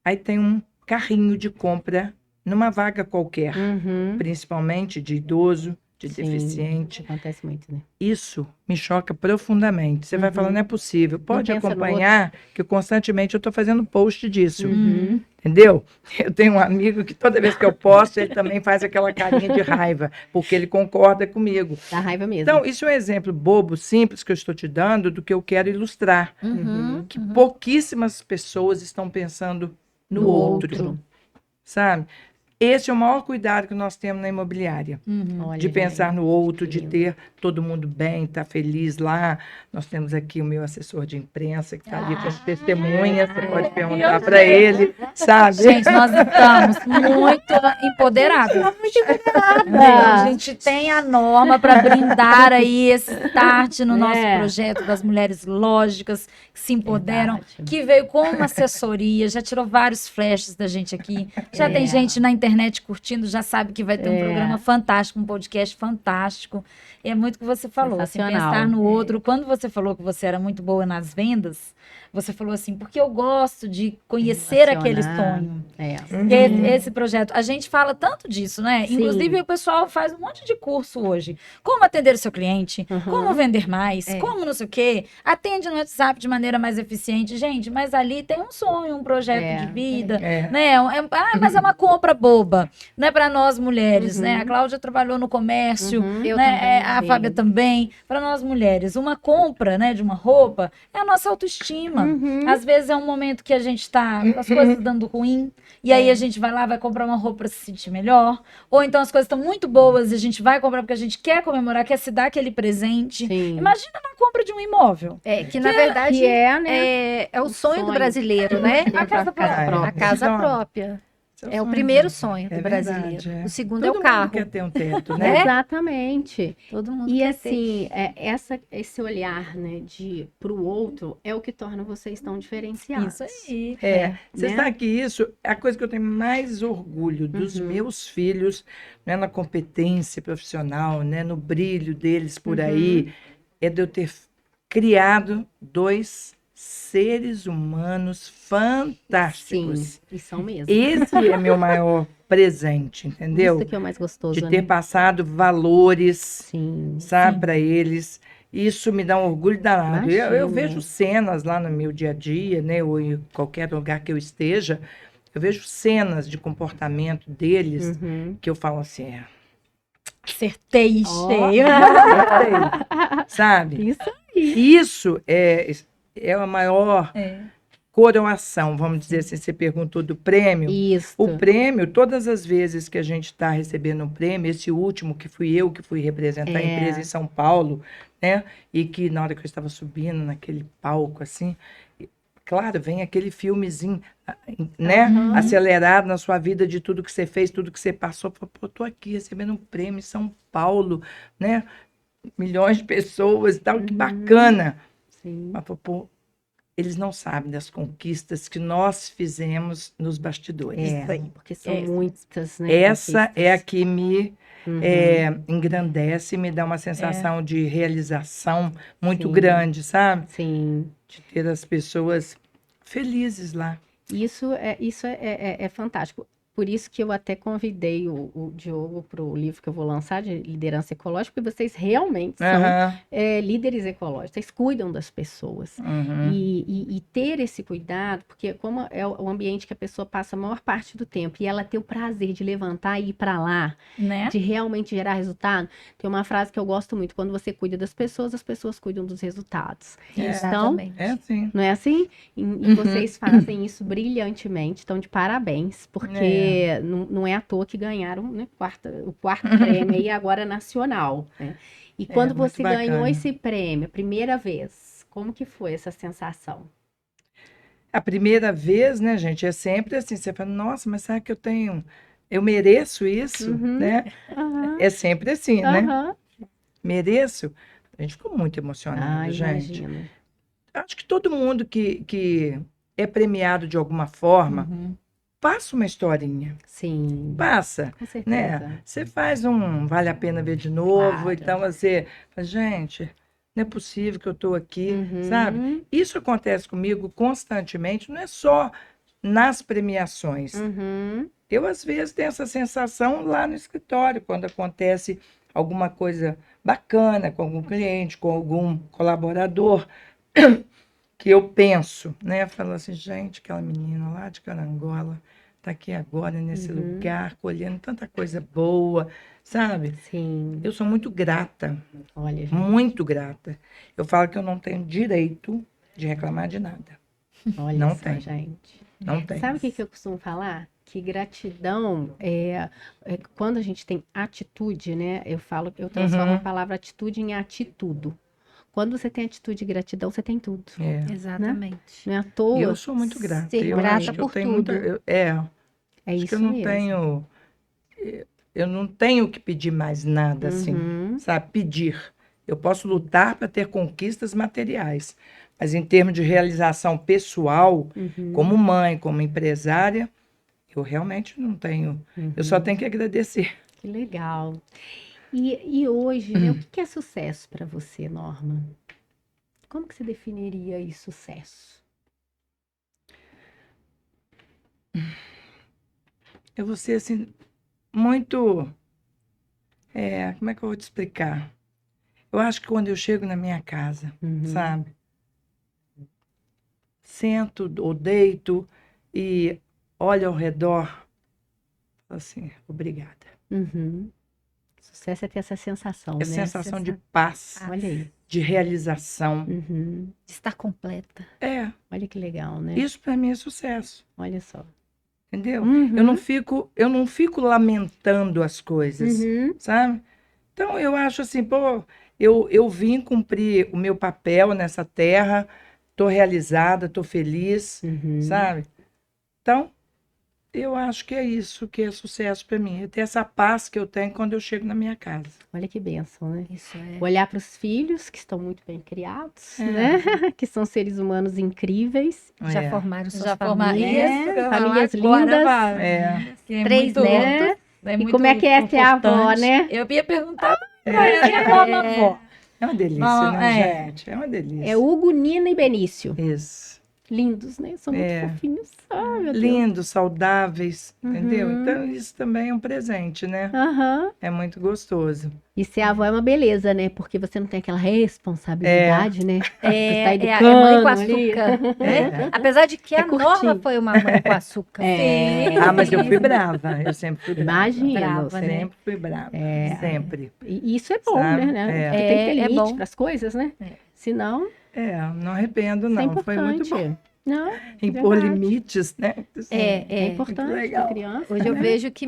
aí tem um carrinho de compra numa vaga qualquer, principalmente de idoso, de deficiente. Acontece muito, né? Isso me choca profundamente. Você vai falar, não é possível. Pode pensa no acompanhar, que constantemente eu estou fazendo post disso. Entendeu? Eu tenho um amigo que toda vez que eu posto, ele também faz aquela carinha de raiva, porque ele concorda comigo. Dá raiva mesmo. Então, isso é um exemplo bobo, simples, que eu estou te dando, do que eu quero ilustrar. Que pouquíssimas pessoas estão pensando no outro. Sabe? Esse é o maior cuidado que nós temos na imobiliária. Olha, De pensar no outro, de lindo. ter todo mundo bem, estar feliz lá. Nós temos aqui o meu assessor de imprensa, que está ali com as testemunhas, você pode perguntar para ele, sabe? Gente, nós estamos muito empoderados. A gente tem a norma para brindar aí esse start no nosso projeto das mulheres lógicas, que se empoderam, Verdade. que veio com uma assessoria, já tirou vários flashes da gente aqui. Já tem gente na internet curtindo, já sabe que vai ter um programa fantástico, um podcast fantástico. E é muito o que você falou, assim, Sensacional. pensar no outro. Quando você falou que você era muito boa nas vendas, você falou assim, porque eu gosto de conhecer aquele Emocionar. sonho. É. Que é esse projeto. A gente fala tanto disso, né? Sim. Inclusive, o pessoal faz um monte de curso hoje. Como atender o seu cliente, como vender mais, como não sei o quê. Atende no WhatsApp de maneira mais eficiente. Gente, mas ali tem um sonho, um projeto de vida, né? Mas é uma compra boba. Não é para nós mulheres, né? A Cláudia trabalhou no comércio, Eu né? também. A Fábia também. Para nós mulheres, uma compra, né, de uma roupa é a nossa autoestima. Às vezes é um momento que a gente tá com as coisas dando ruim, e aí a gente vai lá, vai comprar uma roupa para se sentir melhor. Ou então as coisas estão muito boas e a gente vai comprar porque a gente quer comemorar, quer se dar aquele presente. Sim. Imagina na compra de um imóvel. Que na verdade Que né? é o sonho do sonho. brasileiro, né? A casa própria. A casa Não. própria. Seu É o sonho. primeiro sonho do É verdade, brasileiro. é. O segundo Todo é o mundo carro. quer ter um teto, né? Exatamente. Todo mundo E quer ter. assim, esse olhar, né, para o outro é o que torna vocês tão diferenciados. Isso aí. Você né? sabe que isso é a coisa que eu tenho mais orgulho dos meus filhos, né, na competência profissional, né, no brilho deles por aí, é de eu ter criado dois seres humanos fantásticos. Sim, e são mesmo. Esse é meu maior presente, entendeu? Isso que é o mais gostoso, De ter né? passado valores, Sim. sabe, para eles. Isso me dá um orgulho danado. Eu Imagina. vejo cenas lá no meu dia a dia, né, ou em qualquer lugar que eu esteja, eu vejo cenas de comportamento deles que eu falo assim, Acertei, Ó. cheio. sabe? Isso Isso é a maior coroação, vamos dizer assim. Você perguntou do prêmio. Isso. O prêmio, todas as vezes que a gente está recebendo um prêmio, esse último que fui eu que fui representar a empresa em São Paulo, né? E que na hora que eu estava subindo naquele palco assim, claro, vem aquele filmezinho, né? Acelerado na sua vida de tudo que você fez, tudo que você passou. Pô, tô aqui recebendo um prêmio em São Paulo, né? Milhões de pessoas e tal, que bacana. Sim. Mas, pô, eles não sabem das conquistas que nós fizemos nos bastidores. Porque são muitas, né? Essa é a conquistas. que me engrandece, me dá uma sensação de realização muito Sim. grande, sabe? Sim. De ter as pessoas felizes lá. Isso é fantástico. Por isso que eu até convidei o Diogo para o livro que eu vou lançar de liderança ecológica, porque vocês realmente são Aham, líderes ecológicos, vocês cuidam das pessoas. uhum. E ter esse cuidado, porque como é o ambiente que a pessoa passa a maior parte do tempo, e ela ter o prazer de levantar e ir para lá, Né? de realmente gerar resultado, tem uma frase que eu gosto muito: quando você cuida das pessoas, as pessoas cuidam dos resultados. Então, Exatamente. É assim. não é assim? E vocês fazem isso brilhantemente, então de parabéns, porque não é à toa que ganharam, né, o quarto prêmio aí agora nacional, né? E quando muito você ganhou bacana. esse prêmio, a primeira vez, como que foi essa sensação? A primeira vez, né, gente, é sempre assim, você fala, nossa, mas será que eu mereço isso, né? É sempre assim, né? Aham. Mereço. A gente ficou muito emocionado, Ah, gente. imagina. Acho que todo mundo que é premiado de alguma forma, Uhum. passa uma historinha. Sim, Passa, com né? certeza. Você faz um vale a pena ver de novo, Claro. então você fala, gente, não é possível que eu estou aqui, sabe? Uhum, Isso acontece comigo constantemente, não é só nas premiações. uhum, Eu, às vezes, tenho essa sensação lá no escritório, quando acontece alguma coisa bacana com algum cliente, com algum colaborador, que eu penso, né? Falo assim, gente, aquela menina lá de Carangola está aqui agora, nesse uhum. lugar, colhendo tanta coisa boa, sabe? Sim, Eu sou muito grata, olha, gente, muito grata. Eu falo que eu não tenho direito de reclamar de nada. olha Não só, tem, gente. não tem. Sabe o que eu costumo falar? Que gratidão é quando a gente tem atitude, né? Eu transformo a Uhum, palavra atitude em atitudo. Quando você tem atitude e gratidão, você tem tudo, é. Exatamente. não é à E toa. eu sou muito grata. Ser Eu grata acho que eu por tenho tudo. muita. É Acho que eu isso não mesmo. tenho. Eu não tenho que pedir mais nada assim, Uhum, sabe? Pedir. Eu posso lutar para ter conquistas materiais, mas em termos de realização pessoal, uhum, como mãe, como empresária, eu realmente não tenho. Eu só uhum. tenho que agradecer. Que legal. E hoje, né? O que é sucesso para você, Norma? Como que você definiria aí sucesso? Eu vou ser assim, muito. Como é que eu vou te explicar? Eu acho que quando eu chego na minha casa, Uhum, sabe? Sento ou deito e olho ao redor, falo assim, obrigada. uhum. Sucesso é ter essa sensação, É né? sensação de paz, Olha aí. de realização. Uhum. De estar completa. É, Olha que legal, né? isso para mim é sucesso, Olha só. entendeu? Uhum, Eu não fico lamentando as coisas, uhum, sabe? Então eu acho assim, pô, eu vim cumprir o meu papel nessa terra, tô realizada, tô feliz, uhum. sabe? Então, eu acho que é isso que é sucesso para mim, é ter essa paz que eu tenho quando eu chego na minha casa. Olha que bênção, né? Isso é. Olhar para os filhos que estão muito bem criados, É. né? Que são seres humanos incríveis. Já É, formaram suas Já formar famílias. isso, que eu ia Famílias falar agora, lindas. Val. é, Que é 3 muito, netos. é E muito como é que é ser avó, confortante. né? Eu ia perguntar pra ela, e agora, avó? é uma delícia, Bom, né, gente? É uma delícia. É Hugo, Nina e Benício. Isso. Lindos, né? São muito É. fofinhos. Ah, meu Deus. Lindos, saudáveis, entendeu? Uhum. Então, isso também é um presente, né? Aham. É muito gostoso. E ser avó é uma beleza, né? Porque você não tem aquela responsabilidade, né? Você tá É mãe com educando ali. açúcar, né? É. Apesar de que É a Norma curtinho. foi uma mãe com açúcar. É. Ah, mas eu fui brava. Eu sempre fui brava. Imagino. Brava, né? Sempre fui brava. É. Sempre. E isso é bom, Sabe? né? É. Porque tem que ter É limite bom. para as coisas, né? É. Senão, Não arrependo, isso é não. Foi muito bom. importante. Não, Impor verdade. limites, né? Assim, É muito importante para legal. criança. Hoje eu né? vejo que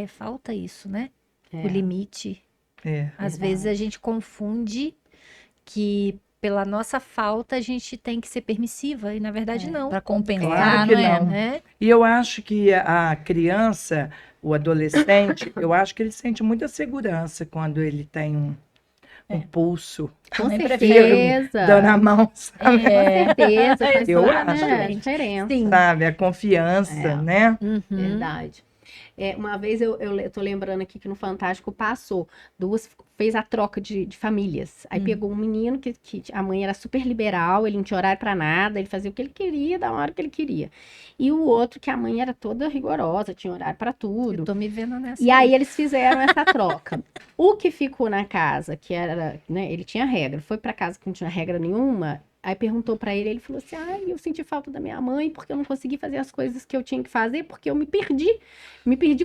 falta isso, né? É, O limite. É. Às vezes a gente confunde que pela nossa falta a gente tem que ser permissiva e na verdade não. Pra compensar, Claro que não é? não. Né? E eu acho que a criança, o adolescente, eu acho que ele sente muita segurança quando ele tem um pulso com Nem certeza. dando a mão, sabe? Com certeza. Faz Eu toda, acho. né, a diferença. Sim. Sabe? A confiança, É. né? Uhum. Verdade. Uma vez eu tô lembrando aqui que no Fantástico passou, fez a troca de famílias. Aí pegou um menino que a mãe era super liberal, ele não tinha horário pra nada, ele fazia o que ele queria, da hora que ele queria. E o outro que a mãe era toda rigorosa, tinha horário pra Eu tudo. tô me vendo nessa. E aí eles fizeram essa troca. O que ficou na casa, que era, né, ele tinha regra, foi pra casa que não tinha regra nenhuma, aí perguntou pra ele falou assim, ai, eu senti falta da minha mãe porque eu não consegui fazer as coisas que eu tinha que fazer porque eu me perdi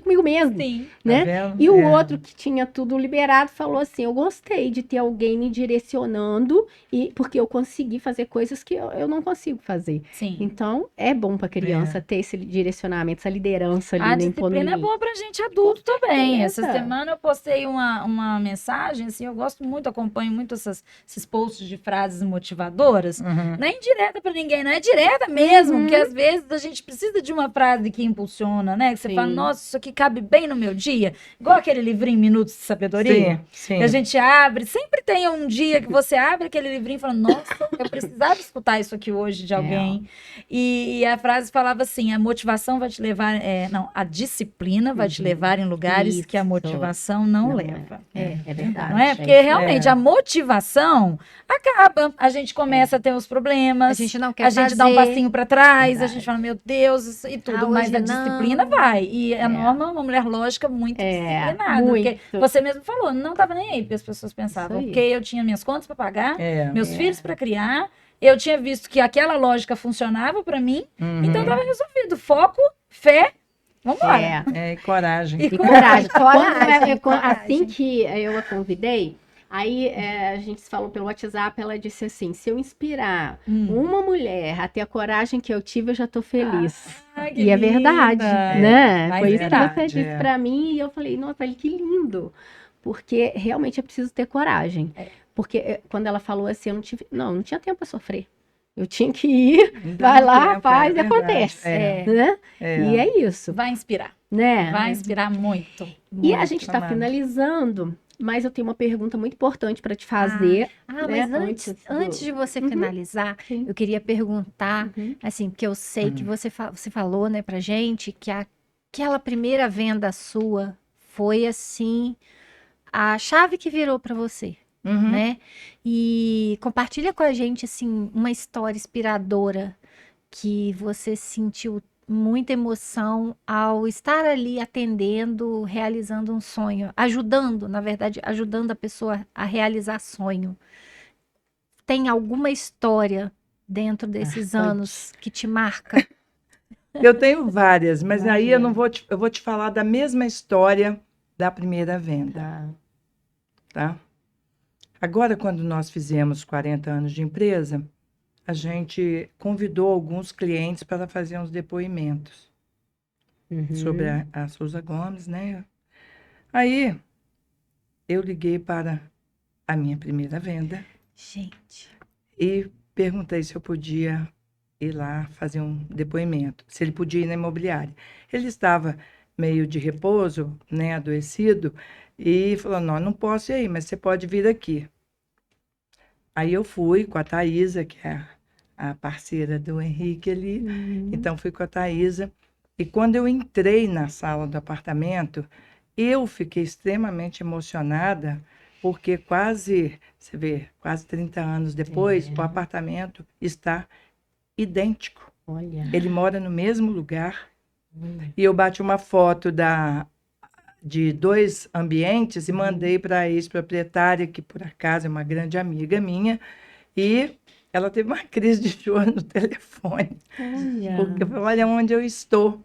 comigo mesmo, Sim. né? Tá vendo? E o É. outro que tinha tudo liberado falou assim, eu gostei de ter alguém me direcionando porque eu consegui fazer coisas que eu não consigo fazer. Sim. Então, é bom pra criança ter esse direcionamento, essa liderança ali, A né, impondo disciplina é limite. boa pra gente adulto também. Essa certeza. semana eu postei uma mensagem, assim, eu gosto muito, acompanho muito esses posts de frases motivadoras. palavras. Não é indireta pra ninguém, não é direta mesmo, porque às vezes a gente precisa de uma frase que impulsiona, né? Que você Sim. fala, nossa, isso aqui cabe bem no meu dia. Igual aquele livrinho Minutos de Sabedoria. Sim, sim. Que a gente abre, sempre tem um dia que você abre aquele livrinho e fala, nossa, eu precisava escutar isso aqui hoje de alguém. E a frase falava assim, a motivação vai te levar, a disciplina vai te levar em lugares que a Isso. motivação não Não leva. É verdade. Não é? Porque realmente É. a motivação acaba, a gente começa a ter os A problemas, gente não quer a gente dá um fazer. passinho para trás, a Verdade. gente fala, meu Deus, isso e tudo, Ah, mas hoje a não. disciplina vai. E a Norma é uma mulher lógica muito disciplinada. muito. Porque você mesmo falou, não estava nem aí porque as pessoas pensavam, Isso aí. porque eu tinha minhas contas para pagar, É. meus filhos para criar, eu tinha visto que aquela lógica funcionava para mim, então estava resolvido. Foco, fé, vambora. É. E coragem. E coragem. Coragem, Assim que eu a convidei, aí a gente se falou pelo WhatsApp, ela disse assim, se eu inspirar uma mulher a ter a coragem que eu tive, eu já tô feliz. Ai, que E é verdade, linda. né? Mas Foi é isso que você verdade, disse pra mim e eu falei, nossa, que lindo. Porque realmente é preciso ter coragem. Porque quando ela falou assim, eu não tinha tempo pra sofrer. Eu tinha que ir, Dá vai um lá, tempo, faz e verdade. acontece. É. Né? É. E é isso, Vai inspirar. né? Vai inspirar muito. E a muito. gente está amada. finalizando, mas eu tenho uma pergunta muito importante para te fazer. Ah, né, mas antes de você finalizar, Sim. eu queria perguntar, Uhum. assim, porque eu sei que você falou, né, pra gente que aquela primeira venda sua foi, assim, a chave que virou pra você, Uhum. né? E compartilha com a gente, assim, uma história inspiradora que você sentiu muita emoção ao estar ali atendendo, realizando um sonho, ajudando, na verdade, ajudando a pessoa a realizar sonho. Tem alguma história dentro desses anos que te marca? Eu tenho várias, mas aí eu Imagino. não vou eu vou te falar da mesma história da primeira venda, Tá. tá? Agora, quando nós fizemos 40 anos de empresa, a gente convidou alguns clientes para fazer uns depoimentos sobre a Souza Gomes, né? Aí eu liguei para a minha primeira venda Gente, e perguntei se eu podia ir lá fazer um depoimento, se ele podia ir na imobiliária. Ele estava meio de repouso, né, adoecido, e falou, não posso ir aí, mas você pode vir aqui. Aí eu fui com a Thaisa, que é a parceira do Henrique ali, então fui com a Thaisa, e quando eu entrei na sala do apartamento, eu fiquei extremamente emocionada, porque quase 30 anos depois, o apartamento está idêntico. Olha. Ele mora no mesmo lugar. E eu bati uma foto de 2 ambientes e mandei para a ex-proprietária, que por acaso é uma grande amiga minha, e ela teve uma crise de choro no telefone. Porque eu falei, olha onde eu estou.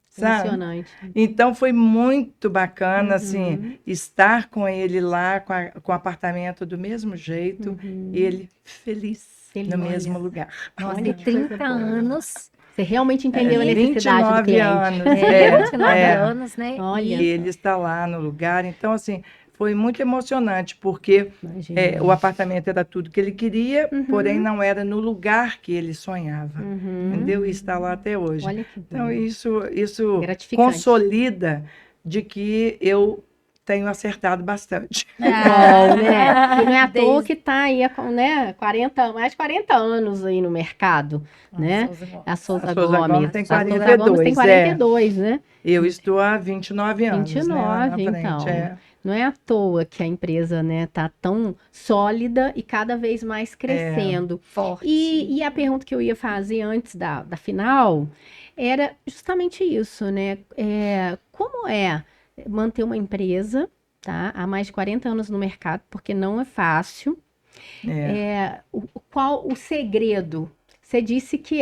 Sabe? Emocionante. Então foi muito bacana assim estar com ele lá com o apartamento do mesmo jeito e ele feliz no mesmo lugar. nossa, Olha que coisa 30 boa. anos. Você realmente entendeu a necessidade do 29 cliente. anos. 29 anos, né? Olha. E ele está lá no lugar. Então, assim, foi muito emocionante, porque Imagina. o apartamento era tudo que ele queria, porém não era no lugar que ele sonhava. Entendeu? E está lá até hoje. Olha que Então, bom. isso Gratificante. consolida de que eu tenho acertado bastante. Bom, né? E não é à toa Desde- que tá aí, né, mais de 40 anos aí no mercado, né? A Souza A Souza Gomes. Gomes tem A Souza 42, Gomes tem 42, né? Eu estou há 29 anos, 29, né, na frente. então. Não é à toa que a empresa, né, tá tão sólida e cada vez mais crescendo. Forte. E a pergunta que eu ia fazer antes da final era justamente isso, né? Como é manter uma empresa, tá, há mais de 40 anos no mercado, porque não é fácil. Qual o segredo? Você disse que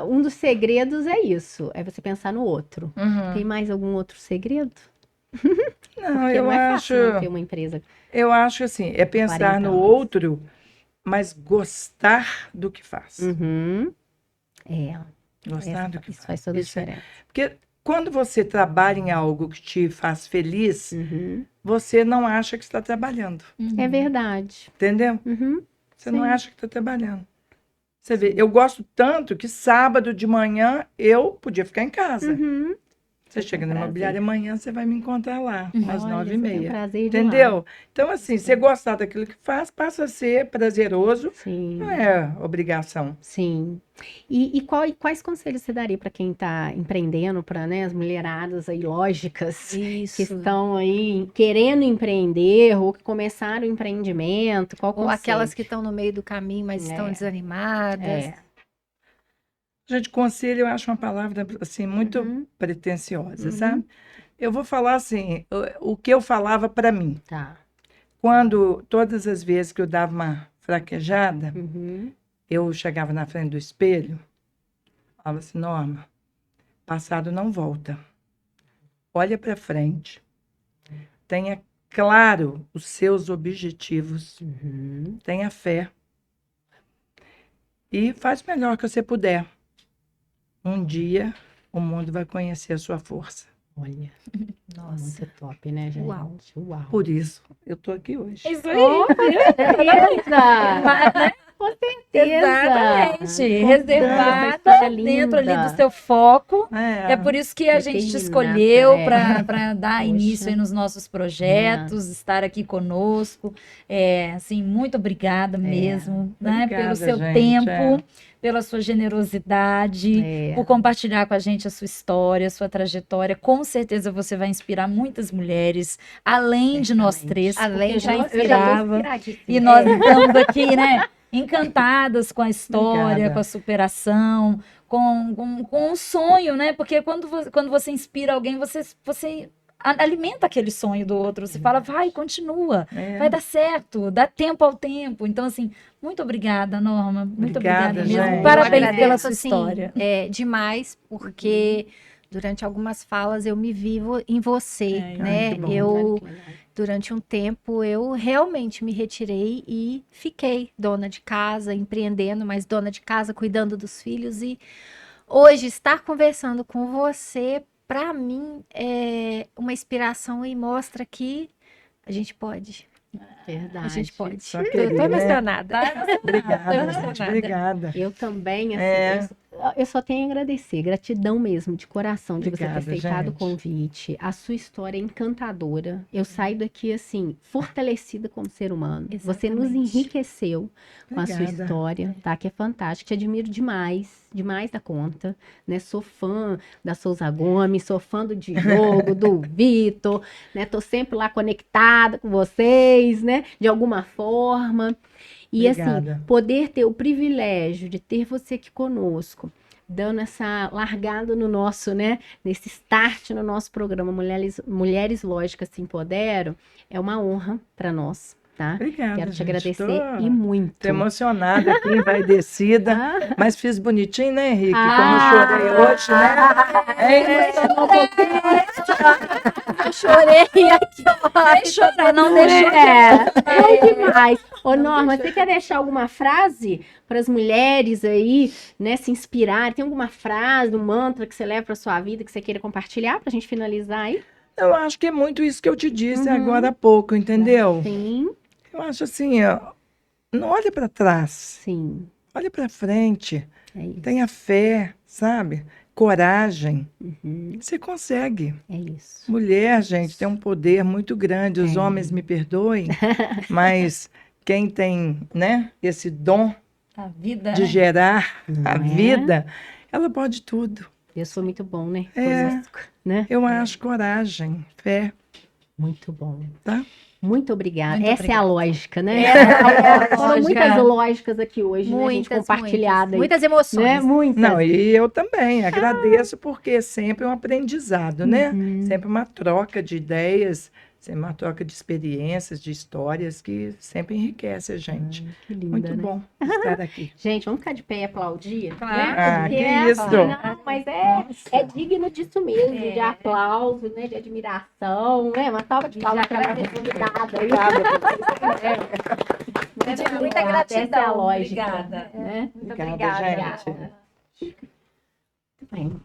um dos segredos é isso, é você pensar no outro. Tem mais algum outro segredo? Não, Porque eu não é acho, fácil manter uma empresa. eu acho assim, é pensar 40 no anos. outro, mas gostar do que faz. Gostar do que Isso faz. faz toda a Isso é- diferença. Porque quando você trabalha em algo que te faz feliz, você não acha que está trabalhando, É verdade. entendeu? Uhum. Você não Sim. acha que está trabalhando. Você vê, eu gosto tanto que sábado de manhã eu podia ficar em casa. Uhum. Você chega na prazer. imobiliária amanhã, você vai me encontrar lá, às Olha, você tem 9h30. prazer de ir lá. Entendeu? Então, assim, você gostar daquilo que faz, passa a ser prazeroso, Sim. não é obrigação. Sim. Quais conselhos você daria para quem está empreendendo, para, né, as mulheradas aí lógicas que Isso. estão aí querendo empreender ou que começaram o empreendimento? Qual Ou conselho? aquelas que estão no meio do caminho, mas estão É. desanimadas. É. Gente, conselho eu acho uma palavra, assim, muito Uhum. pretensiosa, Uhum. sabe? Eu vou falar assim, o que eu falava para mim. Tá. Quando, todas as vezes que eu dava uma fraquejada, Uhum. eu chegava na frente do espelho, falava assim, Norma, passado não volta. Olha para frente. Tenha claro os seus objetivos. Uhum. Tenha fé. E faz o melhor que você puder. Um dia o mundo vai conhecer a sua força. Olha, Nossa. muito top, né, gente? Uau. Uau. Por isso, eu tô aqui hoje. Isso aí. Oh, com certeza! Com certeza! Exatamente. Contando essa Reservada história dentro ali linda. do seu foco. É, É por isso que a gente te Determinada, escolheu é. para dar Poxa. início aí nos nossos projetos, estar aqui conosco. Assim, muito obrigada mesmo, né, Obrigada, pelo seu gente, tempo, pela sua generosidade, É. por compartilhar com a gente a sua história, a sua trajetória. Com certeza você vai inspirar muitas mulheres, além de nós Certamente. três, Além porque de já nós três. inspirava. inspiradíssima. E nós estamos aqui, né, encantadas com a história, Obrigada. com a superação, com o sonho, né? Porque quando você inspira alguém, você alimenta aquele sonho do outro. Você fala, vai, continua, vai dar certo, dá tempo ao tempo. Então, assim, muito obrigada, Norma. Muito Obrigada, obrigada mesmo. gente. Parabéns Eu pela agradeço, sua assim, história. Demais, porque durante algumas falas eu me vivo em você, né? muito bom. Eu, durante um tempo, eu realmente me retirei e fiquei dona de casa, empreendendo, mas dona de casa, cuidando dos filhos. E hoje, estar conversando com você, para mim, é uma inspiração e mostra que a gente pode. Verdade. A gente pode. Só Eu queria, tô né? emocionada. Obrigada, gente. emocionada. Obrigada. Eu também, assim, É. eu só tenho a agradecer, gratidão mesmo, de coração, de você ter Obrigada, aceitado o gente. convite. A sua história é encantadora. Eu saio daqui, assim, fortalecida como ser humano. Você nos Exatamente. enriqueceu com a sua Obrigada. história, tá? Que é fantástico. Te admiro demais, demais da conta, né? Sou fã da Souza Gomes, sou fã do Diogo, do Vitor, né? Tô sempre lá conectada com vocês, né? De alguma forma. E assim, Obrigada. poder ter o privilégio de ter você aqui conosco, dando essa largada no nosso, né, nesse start no nosso programa Mulheres Lógicas Se Empoderam, é uma honra para nós, tá? Obrigada, Quero te gente. agradecer e muito. Tô emocionada aqui, envaidecida. Ah, Mas fiz bonitinho, né, Henrique? Como Ah. eu chorei hoje, né? Hein? Eu chorei aqui. Vai chorar, não deixou. É demais. Ô, Norma, você quer deixar alguma frase para as mulheres aí, né, se inspirarem? Tem alguma frase, um mantra que você leva para sua vida que você queira compartilhar para a gente finalizar aí? Eu acho que é muito isso que eu te disse Uhum. agora há pouco, entendeu? Sim, Eu acho assim, ó, não olhe para trás, sim, olhe para frente, é isso. tenha fé, sabe? Coragem, Uhum, você consegue. é isso. Mulher, gente, tem um poder muito grande. Os Tem. homens me perdoem, mas quem tem, né, esse dom A vida, de né? gerar a Não é? vida, ela pode tudo. Deus foi muito bom, né? É. Conosco, né? Eu acho coragem, fé, Muito bom. tá? Muito obrigada. Muito Essa é a obrigada. lógica, né? É a Foram lógica. muitas lógicas aqui hoje, né, gente? Compartilhadas. Muitas Né? emoções. Muitas. Não, e eu também agradeço, porque é sempre um aprendizado, né? Uhum. Sempre uma troca de ideias, sempre uma troca de experiências, de histórias, que sempre enriquece a gente. Que linda, Muito né? bom estar aqui. Gente, vamos ficar de pé e aplaudir? Claro. Né? Ah, Porque que é isso. assim, não, mas é digno disso mesmo, de aplauso, né? De admiração, né? Uma salva de palmas para nossa convidada aí. De muita Essa é a gratidão. lógica. Obrigada. Né? Muito Obrigada, obrigada. gente. Muito bem.